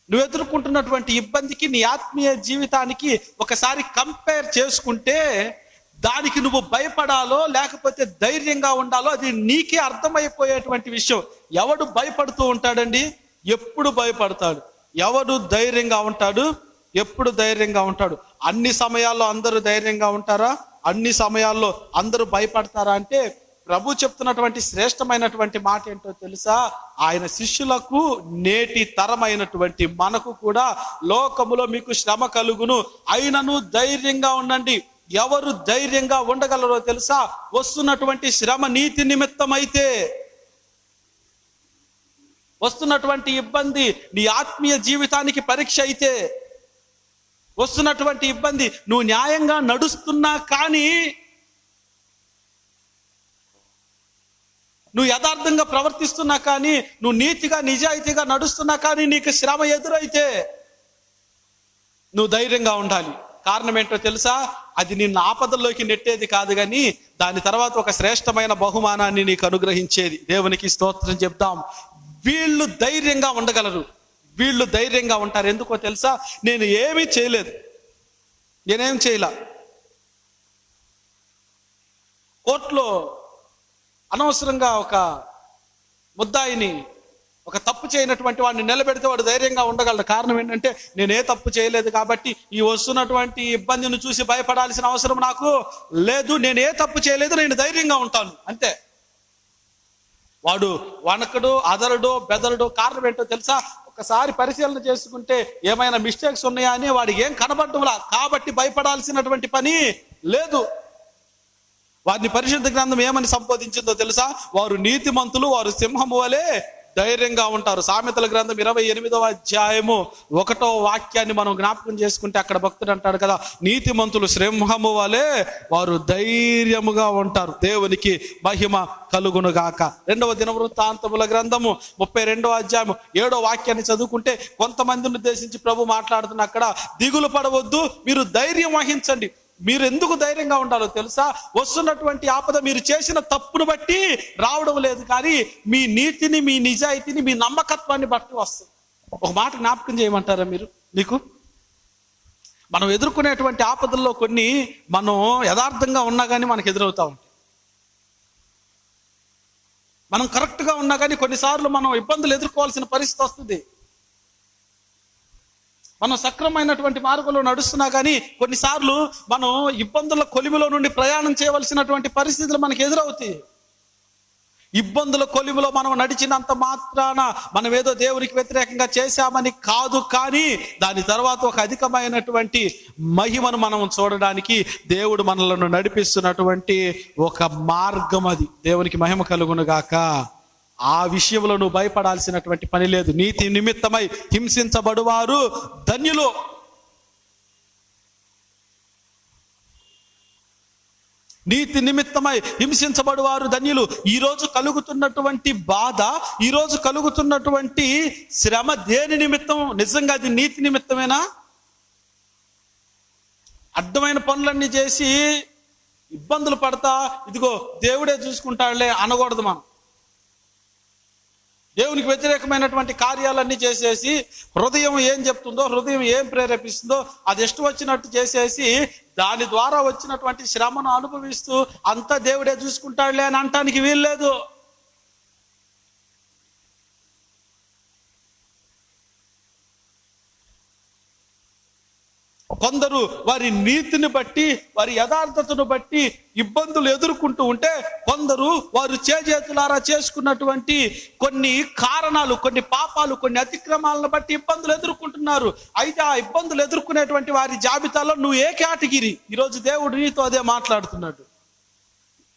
నువ్వు ఎదుర్కొంటున్నటువంటి ఇబ్బందికి నీ ఆత్మీయ జీవితానికి ఒకసారి కంపేర్ చేసుకుంటే దానికి నువ్వు భయపడాలో లేకపోతే ధైర్యంగా ఉండాలో అది నీకే అర్థమైపోయేటువంటి విషయం. ఎవడు భయపడుతూ ఉంటాడండి? ఎప్పుడు భయపడతాడు. ఎవడు ధైర్యంగా ఉంటాడు? ఎప్పుడు ధైర్యంగా ఉంటాడు. అన్ని సమయాల్లో అందరూ ధైర్యంగా ఉంటారా? అన్ని సమయాల్లో అందరూ భయపడతారా అంటే ప్రభు చెప్తున్నటువంటి శ్రేష్టమైనటువంటి మాట ఏంటో తెలుసా? ఆయన శిష్యులకు నేటి తరమైనటువంటి మనకు కూడా లోకములో మీకు శ్రమ కలుగును, అయినను ధైర్యంగా ఉండండి. ఎవరు ధైర్యంగా ఉండగలరో తెలుసా? వస్తున్నటువంటి శ్రమ నీతి నిమిత్తం అయితే, వస్తున్నటువంటి ఇబ్బంది నీ ఆత్మీయ జీవితానికి పరీక్ష అయితే, వస్తున్నటువంటి ఇబ్బంది నువ్వు న్యాయంగా నడుస్తున్నా కానీ, నువ్వు యథార్థంగా ప్రవర్తిస్తున్నా కానీ, నువ్వు నీతిగా నిజాయితీగా నడుస్తున్నా కానీ నీకు శ్రమ ఎదురైతే నువ్వు ధైర్యంగా ఉండాలి. కారణం ఏంటో తెలుసా? అది నిన్ను ఆపదల్లోకి నెట్టేది కాదు, కానీ దాని తర్వాత ఒక శ్రేష్టమైన బహుమానాన్ని నీకు అనుగ్రహించేది. దేవునికి స్తోత్రం చెప్దాం. వీళ్ళు ధైర్యంగా ఉండగలరు, వీళ్ళు ధైర్యంగా ఉంటారు. ఎందుకో తెలుసా? నేను ఏమీ చేయలేదు, నేనేం చేయలే. కోర్టులో అనవసరంగా ఒక ముద్దాయిని, ఒక తప్పు చేయనటువంటి వాడిని నిలబెడితే వాడు ధైర్యంగా ఉండగలడు. కారణం ఏంటంటే నేనే తప్పు చేయలేదు కాబట్టి ఈ వస్తున్నటువంటి ఇబ్బందిని చూసి భయపడాల్సిన అవసరం నాకు లేదు. నేనే తప్పు చేయలేదు, నేను ధైర్యంగా ఉంటాను, అంతే. వాడు వణకడు, అదరడు, బెదరడు. కారణం ఏంటో తెలుసా? ఒకసారి పరిశీలన చేసుకుంటే ఏమైనా మిస్టేక్స్ ఉన్నాయా అని వాడికి ఏం కనబడటంలా, కాబట్టి భయపడాల్సినటువంటి పని లేదు. వారిని పరిశుద్ధ గ్రంథం ఏమని సంబోధించిందో తెలుసా? వారు నీతిమంతులు, వారు సింహము వలె ధైర్యంగా ఉంటారు. సామెతల గ్రంథం 28వ అధ్యాయము 1వ వాక్యాన్ని మనం జ్ఞాపకం చేసుకుంటే అక్కడ భక్తుడు అంటాడు కదా, నీతిమంతులు సింహము వలె వారు ధైర్యముగా ఉంటారు. దేవునికి మహిమ కలుగును గాక. 2వ దినవృత్తాంతముల గ్రంథము 32వ అధ్యాయము 7వ వాక్యాన్ని చదువుకుంటే కొంతమందిని ఉద్దేశించి ప్రభు మాట్లాడుతున్న అక్కడ, దిగులు పడవద్దు, మీరు ధైర్యం వహించండి. మీరు ఎందుకు ధైర్యంగా ఉండాలో తెలుసా? వస్తున్నటువంటి ఆపద మీరు చేసిన తప్పును బట్టి రావడం లేదు, కానీ మీ నీతిని, మీ నిజాయితీని, మీ నమ్మకత్వాన్ని బట్టి వస్తుంది. ఒక మాట జ్ఞాపకం చేయమంటారా మీకు? మనం ఎదుర్కొనేటువంటి ఆపదల్లో కొన్ని మనం యథార్థంగా ఉన్నా కానీ మనకు ఎదురవుతా ఉంటాయి. మనం కరెక్ట్గా ఉన్నా కానీ కొన్నిసార్లు మనం ఇబ్బందులు ఎదుర్కోవాల్సిన పరిస్థితి వస్తుంది. మనం సక్రమైనటువంటి మార్గంలో నడుస్తున్నా కానీ కొన్నిసార్లు మనం ఇబ్బందుల కొలిమిలో నుండి ప్రయాణం చేయవలసినటువంటి పరిస్థితులు మనకు ఎదురవుతాయి. ఇబ్బందుల కొలిమిలో మనం నడిచినంత మాత్రాన మనం ఏదో దేవునికి వ్యతిరేకంగా చేశామని కాదు, కానీ దాని తర్వాత ఒక అధికమైనటువంటి మహిమను మనం చూడడానికి దేవుడు మనలను నడిపిస్తున్నటువంటి ఒక మార్గం అది. దేవునికి మహిమ కలుగును గాక. ఆ విషయంలో నువ్వు భయపడాల్సినటువంటి పని లేదు. నీతి నిమిత్తమై హింసించబడువారు ధన్యులు. నీతి నిమిత్తమై హింసించబడువారు ధన్యులు. ఈరోజు కలుగుతున్నటువంటి బాధ, ఈరోజు కలుగుతున్నటువంటి శ్రమ దేని నిమిత్తం? నిజంగా అది నీతి నిమిత్తమేనా? అడ్డమైన పనులన్నీ చేసి ఇబ్బందులు పడతా ఇదిగో దేవుడే చూసుకుంటాడులే అనకూడదు. మనం దేవునికి వ్యతిరేకమైనటువంటి కార్యాలన్నీ చేసేసి హృదయం ఏం చెప్తుందో, హృదయం ఏం ప్రేరేపిస్తుందో అది ఇష్టం వచ్చినట్టు చేసేసి దాని ద్వారా వచ్చినటువంటి శ్రమను అనుభవిస్తూ అంతా దేవుడే చూసుకుంటాడులే అని అనటానికి వీల్లేదు. కొందరు వారి నీతిని బట్టి, వారి యథార్థతను బట్టి ఇబ్బందులు ఎదుర్కొంటూ ఉంటే, కొందరు వారు చేతులారా చేసుకున్నటువంటి కొన్ని కారణాలు, కొన్ని పాపాలు, కొన్ని అతిక్రమాలను బట్టి ఇబ్బందులు ఎదుర్కొంటున్నారు. అయితే ఆ ఇబ్బందులు ఎదుర్కొనేటువంటి వారి జాబితాలో నువ్వు ఏ కేటగిరీ? ఈరోజు దేవుడు నీతో అదే మాట్లాడుతున్నాడు.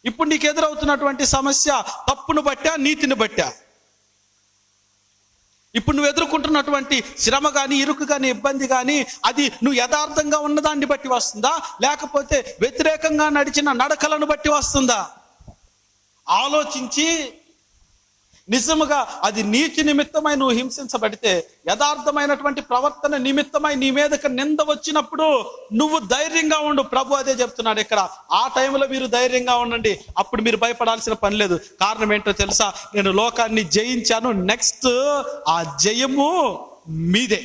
ఇప్పుడు నీకు ఎదురవుతున్నటువంటి సమస్య తప్పును బట్టా, నీతిని బట్టా? ఇప్పుడు నువ్వు ఎదుర్కొంటున్నటువంటి శ్రమ కానీ, ఇరుకు కానీ, ఇబ్బంది కానీ, అది నువ్వు యథార్థంగా ఉన్నదాన్ని బట్టి వస్తుందా, లేకపోతే వ్యతిరేకంగా నడిచిన నడకలను బట్టి వస్తుందా? ఆలోచించి నిజముగా అది నీతి నిమిత్తమై నువ్వు హింసించబడితే, యథార్థమైనటువంటి ప్రవర్తన నిమిత్తమై నీ మీదకి నింద వచ్చినప్పుడు నువ్వు ధైర్యంగా ఉండు. ప్రభు అదే చెప్తున్నాడు ఇక్కడ. ఆ టైంలో మీరు ధైర్యంగా ఉండండి. అప్పుడు మీరు భయపడాల్సిన పని లేదు. కారణం ఏంటో తెలుసా? నేను లోకాన్ని జయించాను. నెక్స్ట్ ఆ జయము మీదే.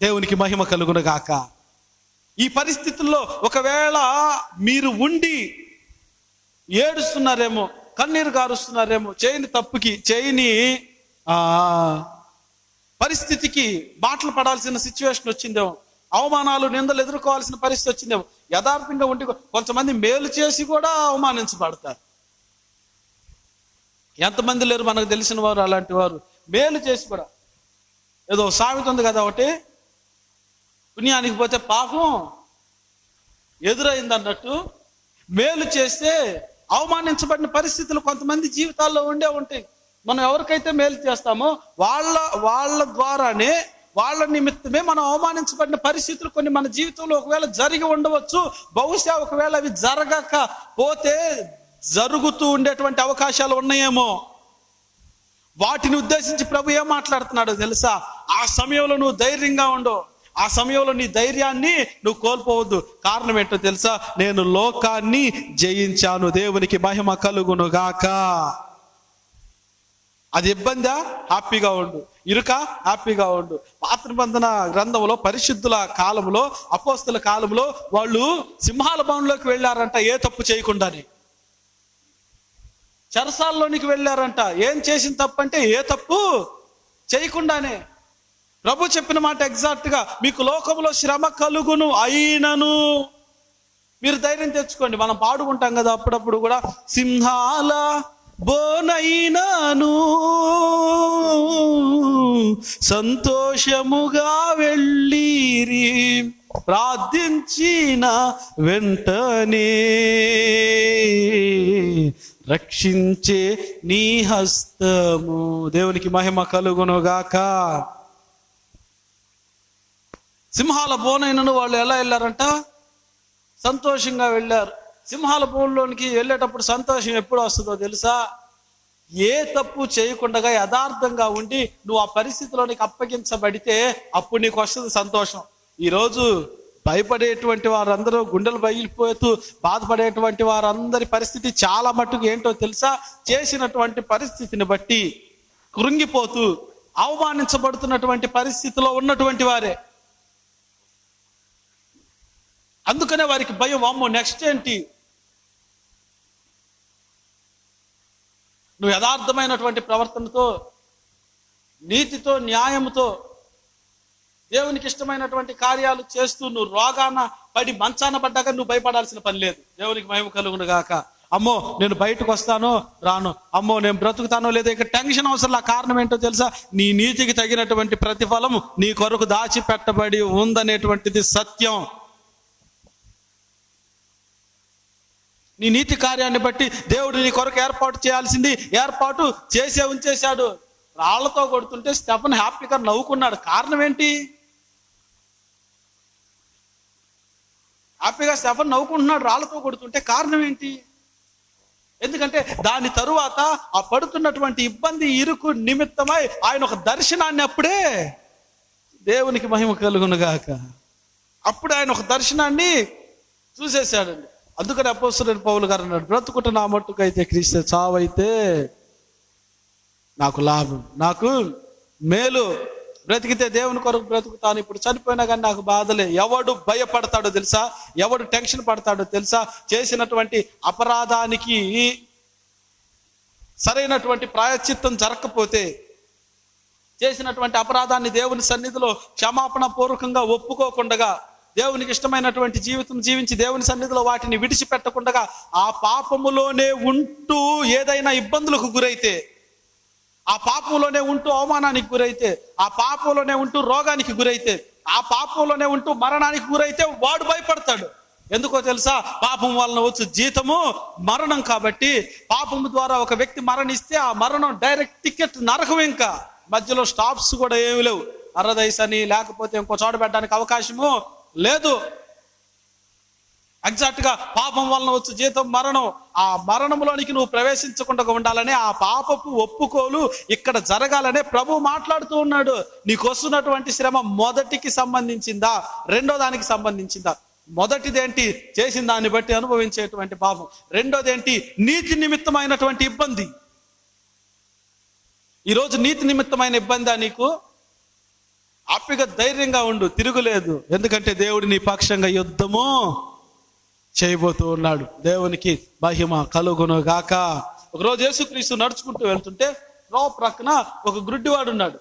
దేవునికి మహిమ కలుగును గాక. ఈ పరిస్థితుల్లో ఒకవేళ మీరు ఉండి ఏడుస్తున్నారేమో, కన్నీరు గారుస్తున్నారేమో, చేయని తప్పుకి, చేయని పరిస్థితికి మాటలు పడాల్సిన సిచ్యువేషన్ వచ్చిందేమో, అవమానాలు, నిందలు ఎదుర్కోవాల్సిన పరిస్థితి వచ్చిందేమో. యథార్థంగా ఉండి కొంతమంది మేలు చేసి కూడా అవమానించబడతారు. ఎంతమంది లేరు మనకు తెలిసిన వారు అలాంటి వారు? మేలు చేసి కూడా, ఏదో సామెత ఉంది కదా ఒకటి, పుణ్యానికి పోతే పాపం ఎదురైంది అన్నట్టు, మేలు చేస్తే అవమానించబడిన పరిస్థితులు కొంతమంది జీవితాల్లో ఉండే ఉంటాయి. మనం ఎవరికైతే మేలు చేస్తామో వాళ్ళ ద్వారానే, వాళ్ళ నిమిత్తమే మనం అవమానించబడిన పరిస్థితులు కొన్ని మన జీవితంలో ఒకవేళ జరిగి ఉండవచ్చు. బహుశా ఒకవేళ అవి జరగకపోతే జరుగుతూ ఉండేటువంటి అవకాశాలు ఉన్నాయేమో. వాటిని ఉద్దేశించి ప్రభు ఏం మాట్లాడుతున్నాడో తెలుసా? ఆ సమయంలో నువ్వు ధైర్యంగా ఉండు. ఆ సమయంలో నీ ధైర్యాన్ని నువ్వు కోల్పోవద్దు. కారణం ఏంటో తెలుసా? నేను లోకాన్ని జయించాను. దేవునికి మహిమ కలుగును గాక. అది ఇబ్బందా? హ్యాపీగా ఉండు. ఇరుక? హ్యాపీగా ఉండు. పాత నిబంధన గ్రంథంలో పరిశుద్ధుల కాలంలో, అపోస్తల కాలంలో వాళ్ళు సింహాల భవనంలోకి వెళ్ళారంట ఏ తప్పు చేయకుండానే. చెరసాల్లోనికి వెళ్ళారంట. ఏం చేసిన తప్పు అంటే ఏ తప్పు చేయకుండానే. ప్రభు చెప్పిన మాట ఎగ్జాక్ట్ గా, మీకు లోకంలో శ్రమ కలుగును అయినను. మీరు ధైర్యం తెచ్చుకోండి. మనం పాడుకుంటాం కదా అప్పుడప్పుడు కూడా, సింహాల బోనైనాను సంతోషముగా వెళ్ళిరి, ప్రార్థించిన వెంటనే రక్షించే నీ హస్తము. దేవునికి మహిమ కలుగును గాక. సింహాల బోనైనను వాళ్ళు ఎలా వెళ్ళారంట? సంతోషంగా వెళ్ళారు. సింహాల బోన్లోనికి వెళ్ళేటప్పుడు సంతోషం ఎప్పుడు వస్తుందో తెలుసా? ఏ తప్పు చేయకుండా యథార్థంగా ఉండి నువ్వు ఆ పరిస్థితిలోనికి అప్పగించబడితే అప్పుడు నీకు వస్తుంది సంతోషం. ఈరోజు భయపడేటువంటి వారందరూ, గుండెలు బయలిపోతూ బాధపడేటువంటి వారందరి పరిస్థితి చాలా మట్టుకు ఏంటో తెలుసా? చేసినటువంటి పరిస్థితిని బట్టి కృంగిపోతూ అవమానించబడుతున్నటువంటి పరిస్థితిలో ఉన్నటువంటి వారే. అందుకనే వారికి భయం. అమ్మో నెక్స్ట్ ఏంటి? నువ్వు యథార్థమైనటువంటి ప్రవర్తనతో, నీతితో, న్యాయంతో, దేవునికి ఇష్టమైనటువంటి కార్యాలు చేస్తూ నువ్వు రోగాన పడి మంచాన పడ్డాక నువ్వు భయపడాల్సిన పని లేదు. దేవునికి మహిమ కలుగును గాక. అమ్మో నేను బయటకు వస్తానో రాను, అమ్మో నేను బ్రతుకుతానో లేదో, ఇక టెన్షన్ అవసరం. కారణం ఏంటో తెలుసా? నీ నీతికి తగినటువంటి ప్రతిఫలం నీ కొరకు దాచిపెట్టబడి ఉందనేటువంటిది సత్యం. నీ నీతి కార్యాన్ని బట్టి దేవుడు నీ కొరకు ఏర్పాటు చేయాల్సింది ఏర్పాటు చేసే ఉంచేశాడు. రాళ్లతో కొడుతుంటే స్టెఫన్ హ్యాపీగా నవ్వుకున్నాడు. కారణం ఏంటి? హ్యాపీగా స్టెఫన్ నవ్వుకుంటున్నాడు రాళ్లతో కొడుతుంటే. కారణం ఏంటి? ఎందుకంటే దాని తరువాత ఆ పడుతున్నటువంటి ఇబ్బంది, ఇరుకు నిమిత్తమై ఆయన ఒక దర్శనాన్ని, అప్పుడే దేవునికి మహిమ కలుగును గాక, అప్పుడు ఆయన ఒక దర్శనాన్ని చూసేశాడండి. అందుకని అపోస్తలుడైన పౌలు గారు అన్నాడు, బ్రతుకుట నా మట్టుకైతే క్రీస్తే, చావైతే నాకు లాభం, నాకు మేలు. బ్రతికితే దేవుని కొరకు బ్రతుకుతాను, ఇప్పుడు చనిపోయినా కానీ నాకు బాధలే. ఎవడు భయపడతాడో తెలుసా? ఎవడు టెన్షన్ పడతాడో తెలుసా? చేసినటువంటి అపరాధానికి సరైనటువంటి ప్రాయశ్చిత్తం జరగకపోతే, చేసినటువంటి అపరాధాన్ని దేవుని సన్నిధిలో క్షమాపణ పూర్వకంగా ఒప్పుకోకుండా దేవునికి ఇష్టమైనటువంటి జీవితం జీవించి దేవుని సన్నిధిలో వాటిని విడిచిపెట్టకుండా ఆ పాపములోనే ఉంటూ ఏదైనా ఇబ్బందులకు గురైతే, ఆ పాపంలోనే ఉంటూ అవమానానికి గురైతే, ఆ పాపంలోనే ఉంటూ రోగానికి గురైతే, ఆ పాపంలోనే ఉంటూ మరణానికి గురైతే వాడు భయపడతాడు. ఎందుకో తెలుసా? పాపం వలన వచ్చు జీతము మరణం. కాబట్టి పాపము ద్వారా ఒక వ్యక్తి మరణిస్తే ఆ మరణం డైరెక్ట్ టికెట్ నరకం. ఇంకా మధ్యలో స్టాప్స్ కూడా ఏమి లేవు. అరదైస్ అని లేకపోతే ఇంకో చోట పెట్టడానికి అవకాశము లేదు. ఎగ్జాక్ట్ గా పాపం వలన వచ్చు జీతం మరణం. ఆ మరణంలోనికి నువ్వు ప్రవేశించకుండా ఉండాలని, ఆ పాపపు ఒప్పుకోలు ఇక్కడ జరగాలనే ప్రభు మాట్లాడుతూ ఉన్నాడు. నీకు వస్తున్నటువంటి శ్రమ మొదటికి సంబంధించిందా, రెండో దానికి సంబంధించిందా? మొదటిదేంటి? చేసిన దాన్ని బట్టి అనుభవించేటువంటి పాపం. రెండోదేంటి? నీతి నిమిత్తమైనటువంటి ఇబ్బంది. ఈరోజు నీతి నిమిత్తమైన ఇబ్బందా నీకు? హ్యాపీగా ధైర్యంగా ఉండు, తిరుగులేదు. ఎందుకంటే దేవుడు నీ పక్షంగా యుద్ధము చేయబోతూ ఉన్నాడు. దేవునికి మహిమ కలుగును గాక. ఒకరోజు యేసుక్రీస్తు నడుచుకుంటూ వెళ్తుంటే త్రోవ ప్రక్కన ఒక గుడ్డివాడు ఉన్నాడు.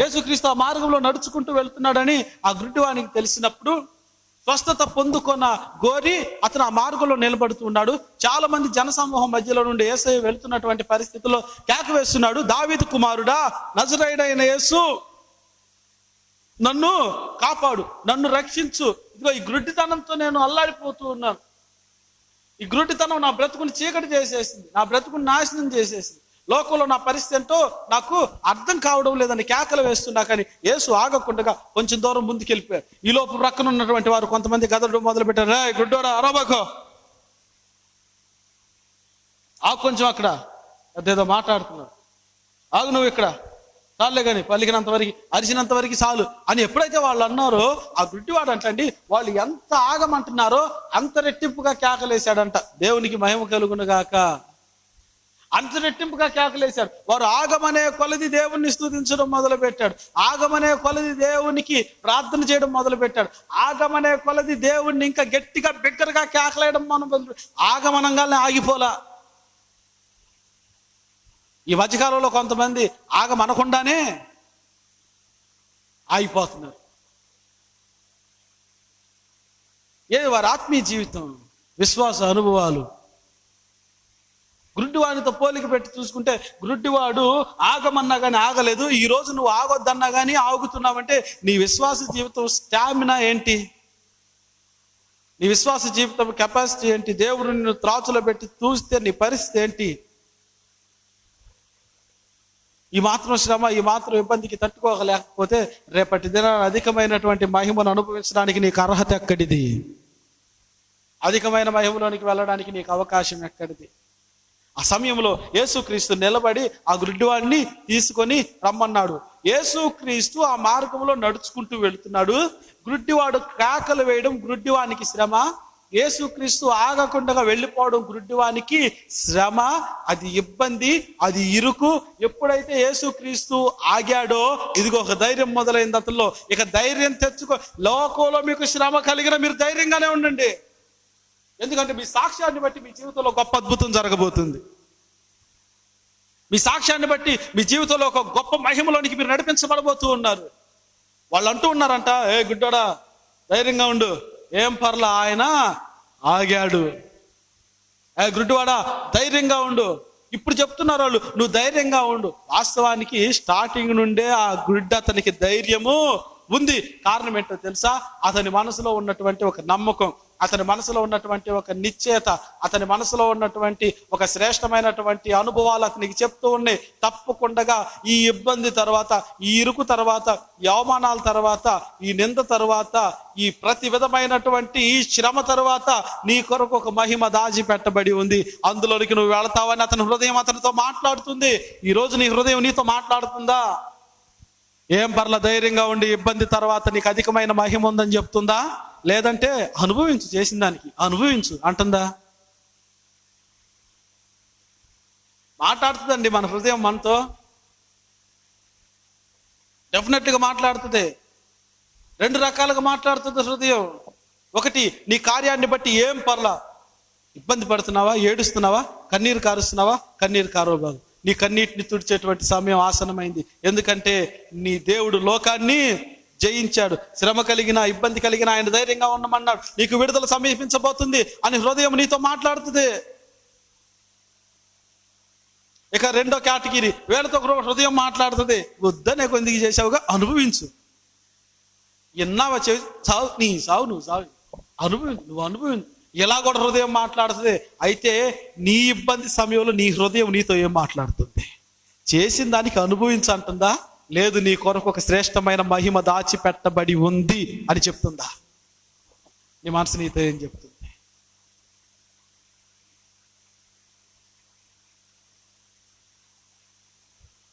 యేసుక్రీస్తు ఆ మార్గంలో నడుచుకుంటూ వెళ్తున్నాడని ఆ గుడ్డివానికి తెలిసినప్పుడు స్వస్థత పొందుకున్న గోరి అతను ఆ మార్గంలో నిలబడుతూ ఉన్నాడు. చాలా మంది జనసమూహం మధ్యలో నుండి యేసయ్య వెళ్తున్నటువంటి పరిస్థితుల్లో కేక వేస్తున్నాడు, దావీదు కుమారుడా, నజరేయుడైన యేసు, నన్ను కాపాడు, నన్ను రక్షించు. ఇదిగో ఈ గుడ్డితనంతో నేను అల్లాడిపోతూ ఉన్నాను. ఈ గుడ్డితనం నా బ్రతుకుని చీకటి చేసేసింది, నా బ్రతుకుని నాశనం చేసేసింది. లోకంలో నా పరిస్థితి ఏంటో నాకు అర్థం కావడం లేదని కేకలు వేస్తున్నా. కానీ యేసు ఆగకుండా కొంచెం దూరం ముందుకు వెళ్ళిపోయారు. ఈ లోపు ప్రక్కన ఉన్నటువంటి వారు కొంతమంది గదడం మొదలు పెట్టారు. రే గుడ్డోడా, అరవకో, ఆగు కొంచెం, అక్కడ అదేదో మాట్లాడుతున్నారు, ఆగు నువ్వు ఇక్కడ, చాలే కానీ పలికినంత వరకు, అరిచినంత వరకు చాలు అని ఎప్పుడైతే వాళ్ళు అన్నారో ఆ గుడ్డివాడు అంటండి, వాళ్ళు ఎంత ఆగమంటున్నారో అంత రెట్టింపుగా కేకలేశాడంట. దేవునికి మహిమ కలుగును గాక. అంత రెట్టింపుగా కేకలేశారు. వారు ఆగమనే కొలది దేవుణ్ణి స్తుతించడం మొదలు పెట్టాడు. ఆగమనే కొలది దేవునికి ప్రార్థన చేయడం మొదలు పెట్టాడు. ఆగమనే కొలది దేవుణ్ణి ఇంకా గట్టిగా బిగ్గరగా కేకలేయడం ఆగమనంగానే ఆగిపోలా. ఈ మధ్యకాలంలో కొంతమంది ఆగమనకుండానే ఆగిపోతున్నారు. ఏది వారి ఆత్మీయ జీవితం, విశ్వాస అనుభవాలు. గుడ్డివాడితో పోలిక పెట్టి చూసుకుంటే గుడ్డివాడు ఆగమన్నా కానీ ఆగలేదు. ఈ రోజు నువ్వు ఆగొద్దన్నా కానీ ఆగుతున్నావంటే నీ విశ్వాస జీవితం స్టామినా ఏంటి? నీ విశ్వాస జీవితం కెపాసిటీ ఏంటి? దేవుడు నిన్ను త్రాచులో పెట్టి చూస్తే నీ పరిస్థితి ఏంటి? ఈ మాత్రం శ్రమ, ఈ మాత్రం ఇబ్బందికి తట్టుకోలేకపోతే రేపటి దినాన అధికమైనటువంటి మహిమను అనుభవించడానికి నీకు అర్హత ఎక్కడిది? అధికమైన మహిమలోనికి వెళ్ళడానికి నీకు అవకాశం ఎక్కడిది? ఆ సమయంలో యేసుక్రీస్తు నిలబడి ఆ గుడ్డివాడిని తీసుకొని రమ్మన్నాడు. యేసుక్రీస్తు ఆ మార్గంలో నడుచుకుంటూ వెళుతున్నాడు. గుడ్డివాడు కేకలు వేయడం గుడ్డివానికి శ్రమ, యేసుక్రీస్తు ఆగకుండా వెళ్ళిపోవడం గుడ్డివానికి శ్రమ. అది ఇబ్బంది, అది ఇరుకు. ఎప్పుడైతే యేసుక్రీస్తు ఆగాడో ఇదిగో ఒక ధైర్యం మొదలైంది అతనిలో. ఇక ధైర్యం తెచ్చుకో. లోకంలో మీకు శ్రమ కలిగిన మీరు ధైర్యంగానే ఉండండి. ఎందుకంటే మీ సాక్ష్యాన్ని బట్టి మీ జీవితంలో గొప్ప అద్భుతం జరగబోతుంది. మీ సాక్ష్యాన్ని బట్టి మీ జీవితంలో ఒక గొప్ప మహిమలోనికి మీరు నడిపించబడబోతూ ఉన్నారు. వాళ్ళు అంటూ ఉన్నారంట, ఏ గుడ్డోడా ధైర్యంగా ఉండు, ఏం పర్లా, ఆయన ఆగాడు. ఏ గుడ్డివాడా ధైర్యంగా ఉండు. ఇప్పుడు చెప్తున్నారు వాళ్ళు, నువ్వు ధైర్యంగా ఉండు. వాస్తవానికి స్టార్టింగ్ నుండే ఆ గుడ్డ అతనికి ధైర్యము ఉంది. కారణం ఏంటో తెలుసా? అతని మనసులో ఉన్నటువంటి ఒక నమ్మకం, అతని మనసులో ఉన్నటువంటి ఒక నిశ్చయత, అతని మనసులో ఉన్నటువంటి ఒక శ్రేష్టమైనటువంటి అనుభవాలు అతనికి చెప్తూ ఉన్నాయి. తప్పకుండా ఈ ఇబ్బంది తర్వాత, ఈ ఇరుకు తర్వాత, ఈ అవమానాల తర్వాత, ఈ నింద తర్వాత, ఈ ప్రతి విధమైనటువంటి ఈ శ్రమ తర్వాత నీ కొరకు ఒక మహిమ దాచి పెట్టబడి ఉంది. అందులోనికి నువ్వు వెళతావని అతని హృదయం అతనితో మాట్లాడుతుంది. ఈ రోజు నీ హృదయం నీతో మాట్లాడుతుందా? ఏం పర్ల, ధైర్యంగా ఉండి, ఇబ్బంది తర్వాత నీకు అధికమైన మహిమ ఉందని చెప్తుందా? లేదంటే అనుభవించు, చేసిన దానికి అనుభవించు అంటుందా? మాట్లాడుతుందండి మన హృదయం, మనతో డెఫినెట్గా మాట్లాడుతుంది. రెండు రకాలుగా మాట్లాడుతుంది హృదయం. ఒకటి, నీ కార్యాన్ని బట్టి ఏం పర్లా, ఇబ్బంది పడుతున్నావా, ఏడుస్తున్నావా, కన్నీరు కారుస్తున్నావా, కన్నీరు కారోబాగు, నీ కన్నీటిని తుడిచేటువంటి సమయం ఆసనమైంది. ఎందుకంటే నీ దేవుడు లోకాన్ని జయించాడు. శ్రమ కలిగిన, ఇబ్బంది కలిగిన ఆయన ధైర్యంగా ఉండమన్నాడు. నీకు విడుదల సమీపించబోతుంది అని హృదయం నీతో మాట్లాడుతుంది. ఇక రెండో కేటగిరీ, వీళ్ళతో హృదయం మాట్లాడుతుంది, వద్దనే కొందికి చేసావుగా, అనుభవించు. ఎన్నావా సావు, నీ సావు నువ్వు సావు, నువ్వు అనుభవించు. ఇలా కూడా హృదయం మాట్లాడుతుంది. అయితే నీ ఇబ్బంది సమయంలో నీ హృదయం నీతో ఏం మాట్లాడుతుంది? చేసిన దానికి అనుభవించు అంటుందా? లేదు, నీ కొరకు ఒక శ్రేష్టమైన మహిమ దాచిపెట్టబడి ఉంది అని చెప్తుందా? నీ మనసు నీతో ఏం చెప్తుంది?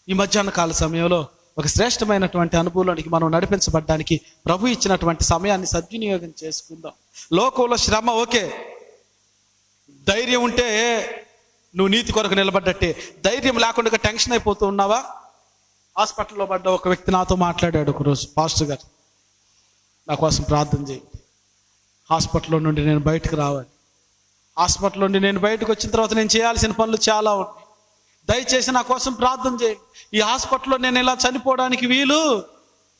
ఈ మధ్యాహ్న కాల సమయంలో ఒక శ్రేష్టమైనటువంటి అనుభవంలోనికి మనం నడిపించబడ్డానికి ప్రభు ఇచ్చినటువంటి సమయాన్ని సద్వినియోగం చేసుకుందాం. లోకంలో శ్రమ ఓకే, ధైర్యం ఉంటే నువ్వు నీతి కొరకు నిలబడ్డట్టే. ధైర్యం లేకుండా టెన్షన్ అయిపోతూ ఉన్నావా? హాస్పిటల్లో పడ్డ ఒక వ్యక్తి నాతో మాట్లాడాడు ఒకరోజు, పాస్టర్ గారు నా కోసం ప్రార్థన చేయండి, హాస్పిటల్లో నుండి నేను బయటకు రావాలి, హాస్పిటల్ నుండి నేను బయటకు వచ్చిన తర్వాత నేను చేయాల్సిన పనులు చాలా ఉన్నాయి, దయచేసి నా కోసం ప్రార్థన చేయండి. ఈ హాస్పిటల్లో నేను ఇలా చనిపోవడానికి వీలు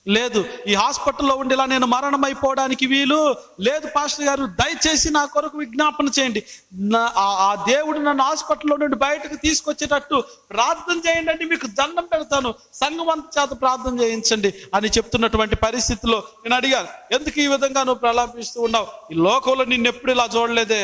లేదు, ఈ హాస్పిటల్లో ఉండి ఇలా నేను మరణం అయిపోవడానికి వీలు లేదు పాస్టర్ గారు, దయచేసి నా కొరకు విజ్ఞాపన చేయండి, ఆ దేవుడు నన్ను హాస్పిటల్లో నుండి బయటకు తీసుకొచ్చేటట్టు ప్రార్థన చేయండి అండి, మీకు దండం పెడతాను, సంఘం అంత చేత ప్రార్థన చేయించండి అని చెప్తున్నటువంటి పరిస్థితిలో నేను అడిగాను, ఎందుకు ఈ విధంగా నువ్వు ప్రలాపిస్తూ ఉన్నావు? ఈ లోకంలో నిన్ను ఎప్పుడు ఇలా చూడలేదే,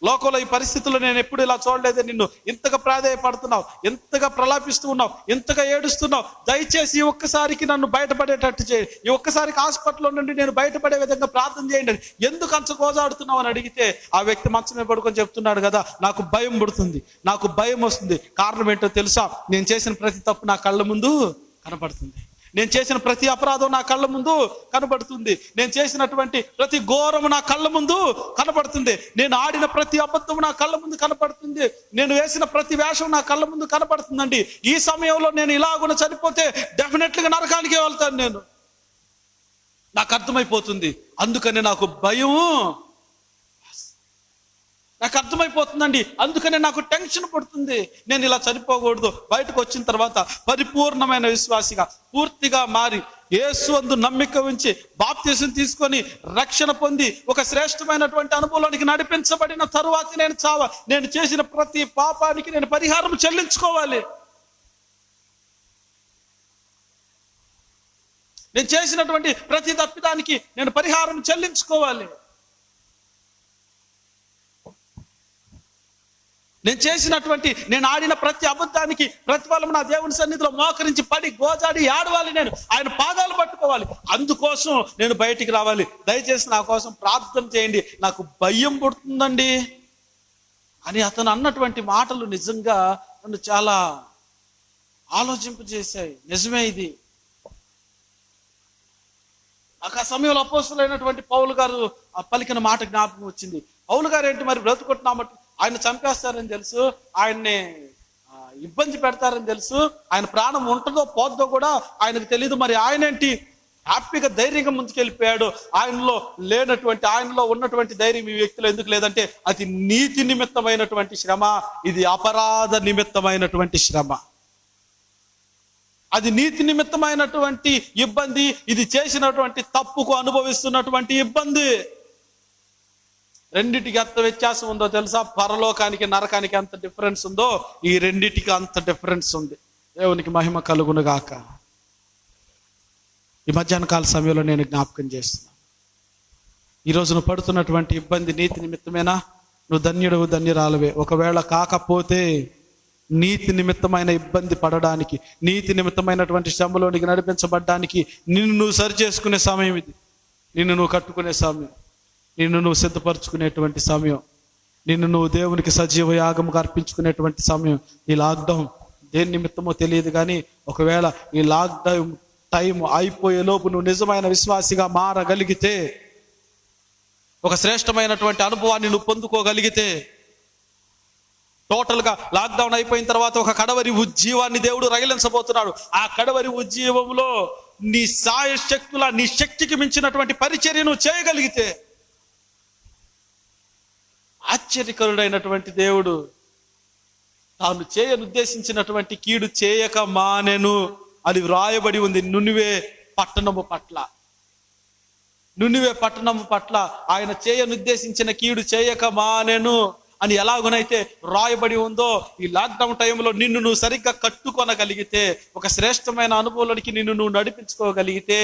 లోకంలో ఈ పరిస్థితుల్లో నేను ఎప్పుడు ఇలా చూడలేదే, నిన్ను ఇంతగా ప్రాధేయపడుతున్నావు, ఎంతగా ప్రలాపిస్తూ ఉన్నావు, ఎంతగా ఏడుస్తున్నావు, దయచేసి ఈ ఒక్కసారికి నన్ను బయటపడేటట్టు చేయండి, ఈ ఒక్కసారికి హాస్పిటల్లో నుండి నేను బయటపడే విధంగా ప్రార్థన చేయండి. ఎందుకు అంత గోజాడుతున్నావు అని అడిగితే ఆ వ్యక్తి మంచమే పడుకొని చెప్తున్నాడు కదా, నాకు భయం పుడుతుంది, నాకు భయం వస్తుంది. కారణం ఏంటో తెలుసా? నేను చేసిన ప్రతి తప్పు నా కళ్ళ ముందు కనపడుతుంది, నేను చేసిన ప్రతి అపరాధం నా కళ్ళ ముందు కనబడుతుంది, నేను చేసినటువంటి ప్రతి ఘోరము నా కళ్ళ ముందు కనబడుతుంది, నేను ఆడిన ప్రతి అబద్ధం నా కళ్ళ ముందు కనబడుతుంది, నేను వేసిన ప్రతి వేషం నా కళ్ళ ముందు కనబడుతుందండి. ఈ సమయంలో నేను ఇలాగున చనిపోతే డెఫినెట్లీగా నరకానికే వెళ్తాను, నేను నాకు అర్థమైపోతుంది. అందుకని నాకు భయం, నాకు అర్థమైపోతుందండి, అందుకనే నాకు టెన్షన్ పడుతుంది. నేను ఇలా చనిపోకూడదు, బయటకు వచ్చిన తర్వాత పరిపూర్ణమైన విశ్వాసిగా పూర్తిగా మారి యేసు అందు నమ్మిక ఉంచి బాప్తిసం తీసుకొని రక్షణ పొంది ఒక శ్రేష్టమైనటువంటి అనుభవంలోనికి నడిపించబడిన తరువాత నేను చేసిన ప్రతి పాపానికి నేను పరిహారం చెల్లించుకోవాలి, నేను చేసినటువంటి ప్రతి తప్పిదానికి నేను పరిహారం చెల్లించుకోవాలి, నేను ఆడిన ప్రతి అబద్ధానికి ప్రతిఫలం నా దేవుని సన్నిధిలో మోకరించి పడి గోజాడి ఆడవాలి, నేను ఆయన పాదాలు పట్టుకోవాలి. అందుకోసం నేను బయటికి రావాలి, దయచేసి నా కోసం ప్రార్థన చేయండి, నాకు భయం పుడుతుందండి అని అతను అన్నటువంటి మాటలు నిజంగా నన్ను చాలా ఆలోచింపజేశాయి. నిజమే, ఇది ఆ సమయంలో అపోస్తలుడైనటువంటి పౌలు గారు పలికిన మాట జ్ఞాపకం వచ్చింది. పౌలు గారు ఏంటి మరి బ్రతుకుంటున్నామట, ఆయన చంపేస్తారని తెలుసు, ఆయన్ని ఇబ్బంది పెడతారని తెలుసు, ఆయన ప్రాణం ఉంటుందో పోద్దో కూడా ఆయనకు తెలియదు, మరి ఆయన ఏంటి హ్యాపీగా ధైర్యంగా ముందుకెళ్ళిపోయాడు. ఆయనలో ఉన్నటువంటి ధైర్యం ఈ వ్యక్తిలో ఎందుకు లేదంటే అది నీతి నిమిత్తమైనటువంటి శ్రమ, ఇది అపరాధ నిమిత్తమైనటువంటి శ్రమ, అది నీతి నిమిత్తమైనటువంటి ఇబ్బంది, ఇది చేసినటువంటి తప్పుకు అనుభవిస్తున్నటువంటి ఇబ్బంది. రెండిటికి ఎంత వ్యత్యాసం ఉందో తెలుసా? పరలోకానికి నరకానికి ఎంత డిఫరెన్స్ ఉందో ఈ రెండిటికి అంత డిఫరెన్స్ ఉంది. దేవునికి మహిమ కలుగును గాక. ఈ మధ్యాహ్న కాల సమయంలో నేను జ్ఞాపకం చేస్తున్నాను, ఈరోజు నువ్వు పడుతున్నటువంటి ఇబ్బంది నీతి నిమిత్తమేనా? నువ్వు ధన్యుడు ధన్యురాలవే. ఒకవేళ కాకపోతే నీతి నిమిత్తమైన ఇబ్బంది పడడానికి, నీతి నిమిత్తమైనటువంటి శ్రమలోనికి నడిపించబడ్డానికి నిన్ను నువ్వు సరి చేసుకునే సమయం ఇది, నిన్ను నువ్వు కట్టుకునే సమయం, నిన్ను నువ్వు సిద్ధపరచుకునేటువంటి సమయం, నిన్ను నువ్వు దేవునికి సజీవ యాగముగా అర్పించుకునేటువంటి సమయం. ఈ లాక్డౌన్ దేని నిమిత్తమో తెలియదు కానీ ఒకవేళ ఈ లాక్డౌన్ టైం అయిపోయే లోపు నువ్వు నిజమైన విశ్వాసిగా మారగలిగితే, ఒక శ్రేష్టమైనటువంటి అనుభవాన్ని నువ్వు పొందుకోగలిగితే, టోటల్గా లాక్డౌన్ అయిపోయిన తర్వాత ఒక కడవరి ఉజ్జీవాన్ని దేవుడు రగిలించబోతున్నాడు. ఆ కడవరి ఉజ్జీవంలో నీ సాయశక్తుల, నీ శక్తికి మించినటువంటి పరిచర్య నువ్వు చేయగలిగితే, ఆశ్చర్యకరుడైనటువంటి దేవుడు తాను చేయనుద్దేశించినటువంటి కీడు చేయక మానెను అని వ్రాయబడి ఉంది నినివే పట్టణము పట్ల. నినివే పట్టణం పట్ల ఆయన చేయనుద్దేశించిన కీడు చేయక మానెను అని ఎలాగునైతే రాయబడి ఉందో, ఈ లాక్డౌన్ టైంలో నిన్ను నువ్వు సరిగ్గా కట్టుకొనగలిగితే, ఒక శ్రేష్టమైన అనుభవంలోనికి నిన్ను నువ్వు నడిపించుకోగలిగితే,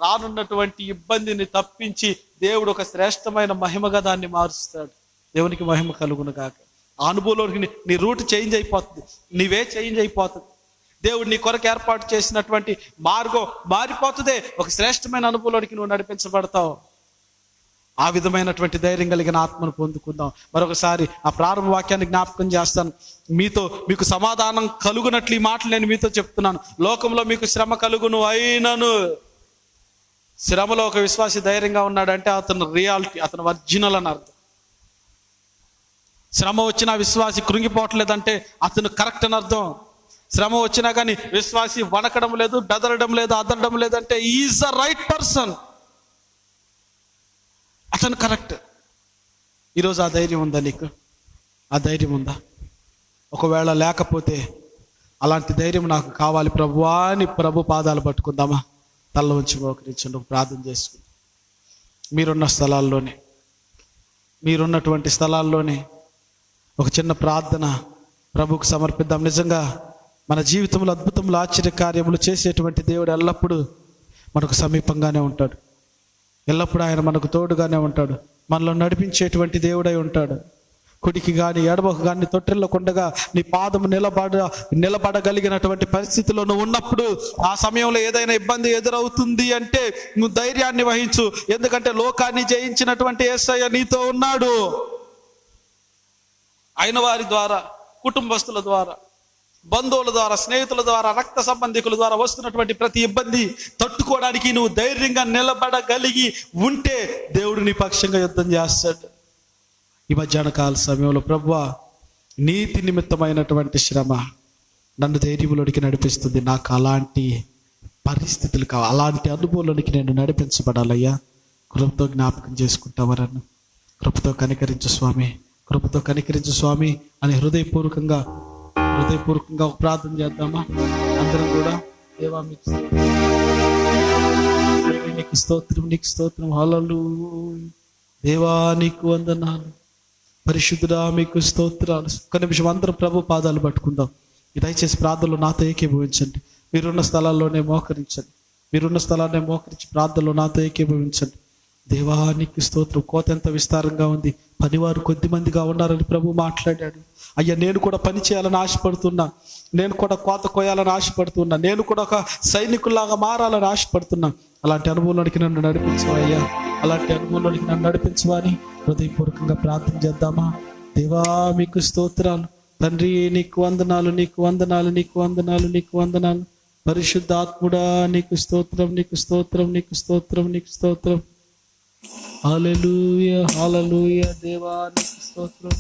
రానున్నటువంటి ఇబ్బందిని తప్పించి దేవుడు ఒక శ్రేష్టమైన మహిమగా దాన్ని మారుస్తాడు. దేవునికి మహిమ కలుగును గాక. ఆ అనుభవంలోనికి నీ రూట్ చేంజ్ అయిపోతుంది, నీవే చేంజ్ అయిపోతుంది. దేవుడు నీ కొరకు ఏర్పాటు చేసినటువంటి మార్గం మారిపోతుందే. ఒక శ్రేష్టమైన అనుభవంలోనికి నువ్వు నడిపించబడతావు. ఆ విధమైనటువంటి ధైర్యం కలిగిన ఆత్మను పొందుకుందాం. మరొకసారి ఆ ప్రారంభ వాక్యాన్ని జ్ఞాపకం చేస్తాను. మీకు సమాధానం కలుగునట్లు ఈ మాటలు నేను మీతో చెప్తున్నాను. లోకంలో మీకు శ్రమ కలుగును అయినను, శ్రమలో ఒక విశ్వాసి ధైర్యంగా ఉన్నాడంటే అతను రియాలిటీ, అతను ఒరిజినల్ అని అర్థం. శ్రమ వచ్చినా విశ్వాసి కృంగిపోవట్లేదంటే అతను కరెక్ట్ అని అర్థం. శ్రమ వచ్చినా కానీ విశ్వాసి వణకడం లేదు, బెదరడం లేదు, అదరడం లేదంటే ఈజ్ ద రైట్ పర్సన్, అతను కరెక్ట్. ఈరోజు ఆ ధైర్యం ఉందా నీకు? ఆ ధైర్యం ఉందా? ఒకవేళ లేకపోతే అలాంటి ధైర్యం నాకు కావాలి ప్రభువా అని ప్రభు పాదాలు పట్టుకుందామా? తల్ల ఉంచి మోకరించండి, ప్రార్థన చేసుకుందాం. మీరున్నటువంటి స్థలాల్లోనే ఒక చిన్న ప్రార్థన ప్రభుకు సమర్పిద్దాం. నిజంగా మన జీవితంలో అద్భుతములు, ఆశ్చర్య కార్యములు చేసేటువంటి దేవుడు ఎల్లప్పుడూ మనకు సమీపంగానే ఉంటాడు. ఎల్లప్పుడూ ఆయన మనకు తోడుగానే ఉంటాడు. మనలో నడిపించేటువంటి దేవుడై ఉంటాడు. కుడికి కానీ ఎడమకు కానీ తొట్టిల్లకుండగా నీ పాదము నిలబడగలిగినటువంటి పరిస్థితిలో నువ్వు ఉన్నప్పుడు, ఆ సమయంలో ఏదైనా ఇబ్బంది ఎదురవుతుంది అంటే నువ్వు ధైర్యాన్ని వహించు. ఎందుకంటే లోకాన్ని జయించినటువంటి యేసయ్య నీతో ఉన్నాడు. అయిన వారి ద్వారా, కుటుంబస్తుల ద్వారా, బంధువుల ద్వారా, స్నేహితుల ద్వారా, రక్త సంబంధికుల ద్వారా వస్తున్నటువంటి ప్రతి ఇబ్బంది తట్టుకోవడానికి నువ్వు ధైర్యంగా నిలబడగలిగి ఉంటే దేవుడు నీ పక్షంగా యుద్ధం చేస్తాడు. ఈ మధ్యాహ్న కాల సమయంలో ప్రభువా, నీతి నిమిత్తమైనటువంటి శ్రమ నన్ను ధైర్యంలోనికి నడిపిస్తుంది. నాకు అలాంటి పరిస్థితులు కావాలి, అలాంటి అనుభవంలోనికి నేను నడిపించబడాలయ్యా. కృపతో జ్ఞాపకం చేసుకుంటావరನ್ನು, కృపతో కనికరించు స్వామి, కృపతో కనికరించు స్వామి అని హృదయపూర్వకంగా ఒక ప్రార్థన చేద్దామా? అందరం కూడా దేవా నీకు స్తోత్రం, నీకు స్తోత్రం, హల్లెలూయా. దేవా నీకు వందనాలు, పరిశుద్ధుడా మీకు స్తోత్రాలు. ఒక్క నిమిషం అందరం ప్రభు పాదాలు పట్టుకుందాం. దయచేసి ప్రార్థనలో నాతో ఏకీభవించండి. మీరున్న స్థలాల్లోనే మోకరించి ప్రార్థనలో నాతో ఏకీభవించండి. దేవానికి స్తోత్రం. కోత ఎంత విస్తారంగా ఉంది, పనివారు కొద్ది మందిగా ఉన్నారని ప్రభు మాట్లాడాడు. అయ్యా, నేను కూడా పని చేయాలని ఆశపడుతున్నా, నేను కూడా కోత కోయాలని ఆశపడుతున్నా, నేను కూడా ఒక సైనికుల్లాగా మారాలని ఆశపడుతున్నా. అలాంటి అనుభవంలోనికి నన్ను నడిపించవా అయ్యా, అలాంటి అనుభవంలోనికి నన్ను నడిపించవా అని హృదయపూర్వకంగా ప్రార్థన చేద్దామా? దేవా మీకు స్తోత్రాలు తండ్రి, నీకు వందనాలు, నీకు వందనాలు, నీకు వందనాలు, నీకు వందనాలు. పరిశుద్ధాత్ముడా నీకు స్తోత్రం, నీకు స్తోత్రం, నీకు స్తోత్రం, నీకు స్తోత్రం. హల్లెలూయా, హల్లెలూయా. దేవా నీకు స్తోత్రం,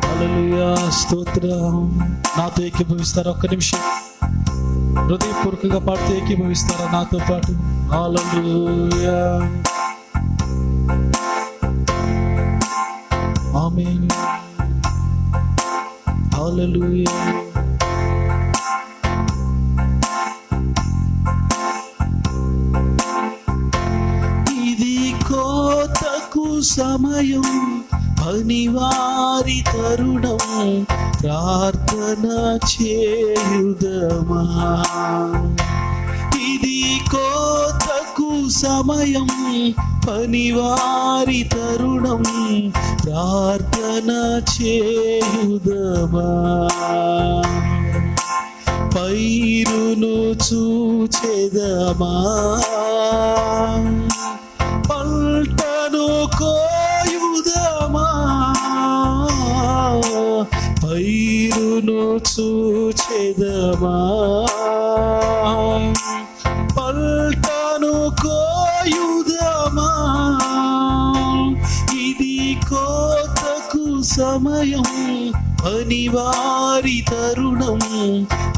హల్లెలూయా, స్తోత్రం. నాతో ఏకీభవిస్తారా? ఒక్క నిమిషం హృదయపూర్వకంగా పాడుతూ ఏకీభవిస్తారా నాతో పాటు? హల్లెలూయా, ఆమేన్, హల్లెలూయా. కోతకు సమయం, పనివారి తరుణం, ప్రార్థన చేయుదమా. ఇది కోతకు సమయం, పనివారి తరుణం, ప్రార్థన చేయుదమా. పైరును చూచెదమా, పంటను కోయుదమా. పైరును చూచెదమా, పంటను కోయుదమా. ఇది కోతకు సమయం, పనివారి తరుణం,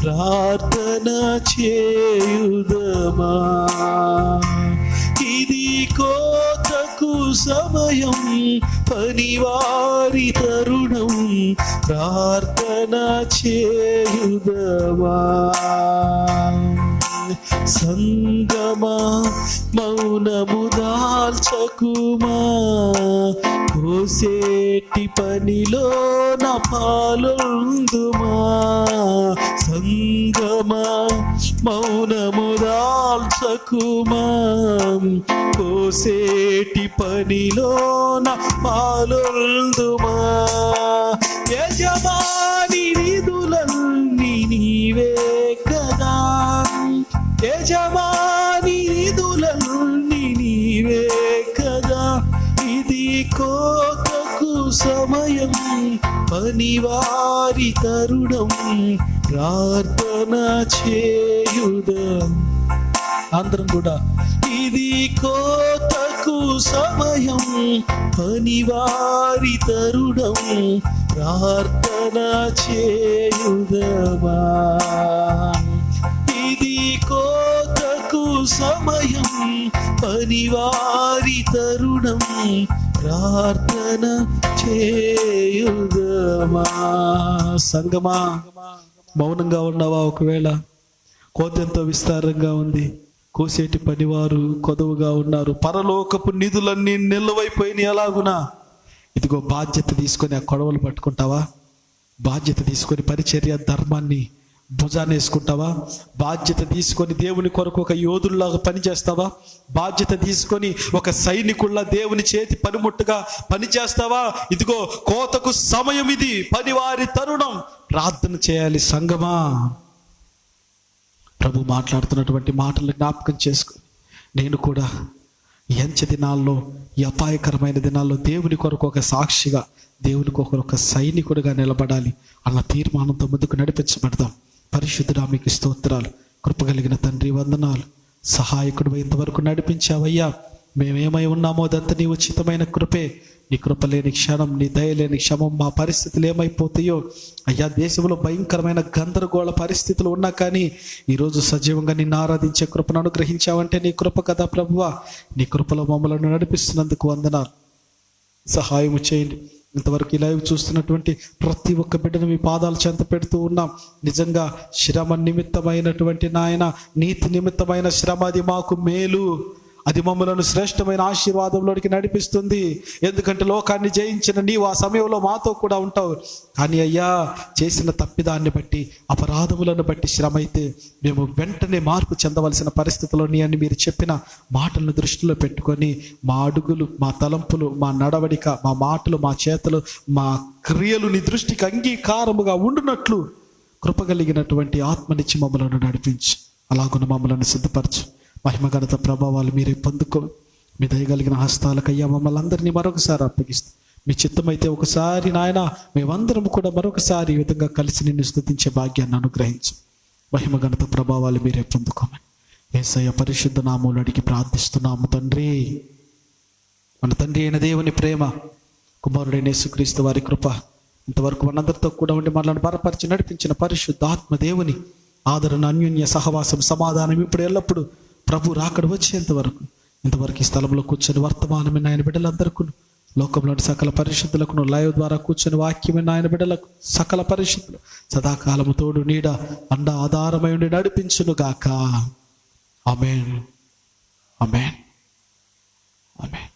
ప్రార్థన చేయుదమా. ఇది కోతకు సమయం, పనివారి తరుణం, ప్రార్థన చేయుదమా. సంగమా మౌనము దాల్చకుమా, కోసేటి పనిలో నా పాలొందుమా. సంగమా మౌనము దాల్చకుమా, కోసేటి పనిలో నా పాలొందుమా. యజమాని విధులన్నీ నీవే కదా, యజమాని విధులన్నీ నీవే కదా. ఇది కోతకు సమయం, పనివారి తరుణం, ప్రార్థన చేయుదాం. అందరం కూడా ఇది కోతకు సమయం, పనివారి తరుణం, ప్రార్థన చేయుదమా. ఇది కోతకు సమయం, పనివారి తరుణం, ప్రార్థన చేయుదమా. సంగమా, మౌనంగా ఉన్నావా? ఒకవేళ కోత ఎంతో విస్తారంగా ఉంది, కోసేటి పనివారు కొదవుగా ఉన్నారు, పరలోకపు నిధులన్నీ నిల్వైపోయినాయి. ఎలాగునా ఇదిగో బాధ్యత తీసుకొని ఆ కొడవలు పట్టుకుంటావా? బాధ్యత తీసుకొని పరిచర్య ధర్మాన్ని భుజాన్ని వేసుకుంటావా? బాధ్యత తీసుకొని దేవుని కొరకు ఒక యోధుల్లాగా పనిచేస్తావా? బాధ్యత తీసుకొని ఒక సైనికుల్లా దేవుని చేతి పనిముట్టుగా పనిచేస్తావా? ఇదిగో కోతకు సమయం, ఇది పనివారి తరుణం, ప్రార్థన చేయాలి. సంగమా, ప్రభు మాట్లాడుతున్నటువంటి మాటలు జ్ఞాపకం చేసుకో. నేను కూడా ఈ అంచె దినాల్లో, ఈ అపాయకరమైన దినాల్లో దేవుని కొరకు ఒక సాక్షిగా, దేవుని కొరకు ఒక సైనికుడిగా నిలబడాలి అన్న తీర్మానంతో ముందుకు నడిపించబడదాం. పరిశుద్ధుడా, మీకు స్తోత్రాలు. కృపగలిగిన తండ్రి, వందనాలు. సహాయకుడు ఇంతవరకు నడిపించావయ్యా. మేమేమై ఉన్నామో అదంతా నీ ఉచితమైన కృపే. నీ కృప లేని క్షణం, నీ దయ లేని క్షమం మా పరిస్థితులు ఏమైపోతాయో అయ్యా. దేశంలో భయంకరమైన గందరగోళ పరిస్థితులు ఉన్నా కానీ ఈరోజు సజీవంగా నిన్ను ఆరాధించే కృపను అనుగ్రహించావంటే నీ కృప కదా ప్రభువా. నీ కృపలో మమ్మల్ని నడిపిస్తున్నందుకు వందనాలు. సహాయం చేయండి. ఇంతవరకు ఈ లైవ్ చూస్తున్నటువంటి ప్రతి ఒక్క బిడ్డను మీ పాదాలు చెంత పెడుతూ ఉన్నాం. నిజంగా శ్రమ నిమిత్తమైనటువంటి నాయన, నీతి నిమిత్తమైన శ్రమ, అది మాకు మేలు. అది మమ్మలను శ్రేష్టమైన ఆశీర్వాదంలోనికి నడిపిస్తుంది. ఎందుకంటే లోకాన్ని జయించిన నీవు ఆ సమయంలో మాతో కూడా ఉంటావు. కానీ అయ్యా, చేసిన తప్పిదాన్ని బట్టి, అపరాధములను బట్టి శ్రమ అయితే మేము వెంటనే మార్పు చెందవలసిన పరిస్థితుల్లో నీ అని మీరు చెప్పిన మాటలను దృష్టిలో పెట్టుకొని మా అడుగులు, మా తలంపులు, మా నడవడిక, మా మాటలు, మా చేతలు, మా క్రియలు నీ దృష్టికి అంగీకారముగా ఉండునట్లు కృపగలిగినటువంటి ఆత్మనిచ్చి మమ్మలను నడిపించు. అలాగున మమ్మలను సిద్ధపరచు. మహిమ ఘనత ప్రభావాలు మీరే పొందుకో. మీ దయగలిగిన హస్తాలకయ్యా మమ్మల్ని అందరినీ మరొకసారి అప్పగిస్తాం. మీ చిత్తమైతే ఒకసారి నాయన మేమందరం కూడా మరొకసారి ఈ విధంగా కలిసి నిన్ను స్తుతించే భాగ్యాన్ని అనుగ్రహించు. మహిమ ఘనత ప్రభావాలు మీరే పొందుకోమని యేసయ్య పరిశుద్ధ నామములో అడిగి ప్రార్థిస్తున్నాము తండ్రి. మన తండ్రి అయిన దేవుని ప్రేమ, కుమారుడైన యేసుక్రీస్తు వారి కృప, ఇంతవరకు మనందరితో కూడా ఉండి మనల్ని బలపరిచి నడిపించిన పరిశుద్ధాత్మ దేవుని ఆదరణ, అన్యోన్య సహవాసం, సమాధానం ఇప్పుడు ఎల్లప్పుడు ప్రభు రాకడ వచ్చేంత వరకు ఇంతవరకు ఈ స్థలంలో కూర్చొని వర్తమానమైన ఆయన బిడ్డలందరికీ, లోకంలోని సకల పరిశుద్ధులకు, లైవ్ ద్వారా కూర్చొని వాక్యమైన ఆయన బిడ్డలకు, సకల పరిశుద్ధులు సదాకాలము తోడు నీడ అండ ఆధారమై ఉండి నడిపించును గాక. ఆమేన్, ఆమేన్, ఆమేన్.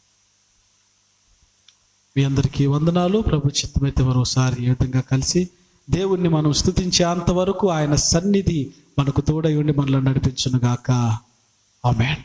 మీ అందరికీ వందనాలు. ప్రభు చిత్తమైతే మరోసారి ఈ విధంగా కలిసి దేవుణ్ణి మనం స్తుతించే అంతవరకు ఆయన సన్నిధి మనకు తోడై ఉండి మనల్ని నడిపించును గాక. ఆమేన్.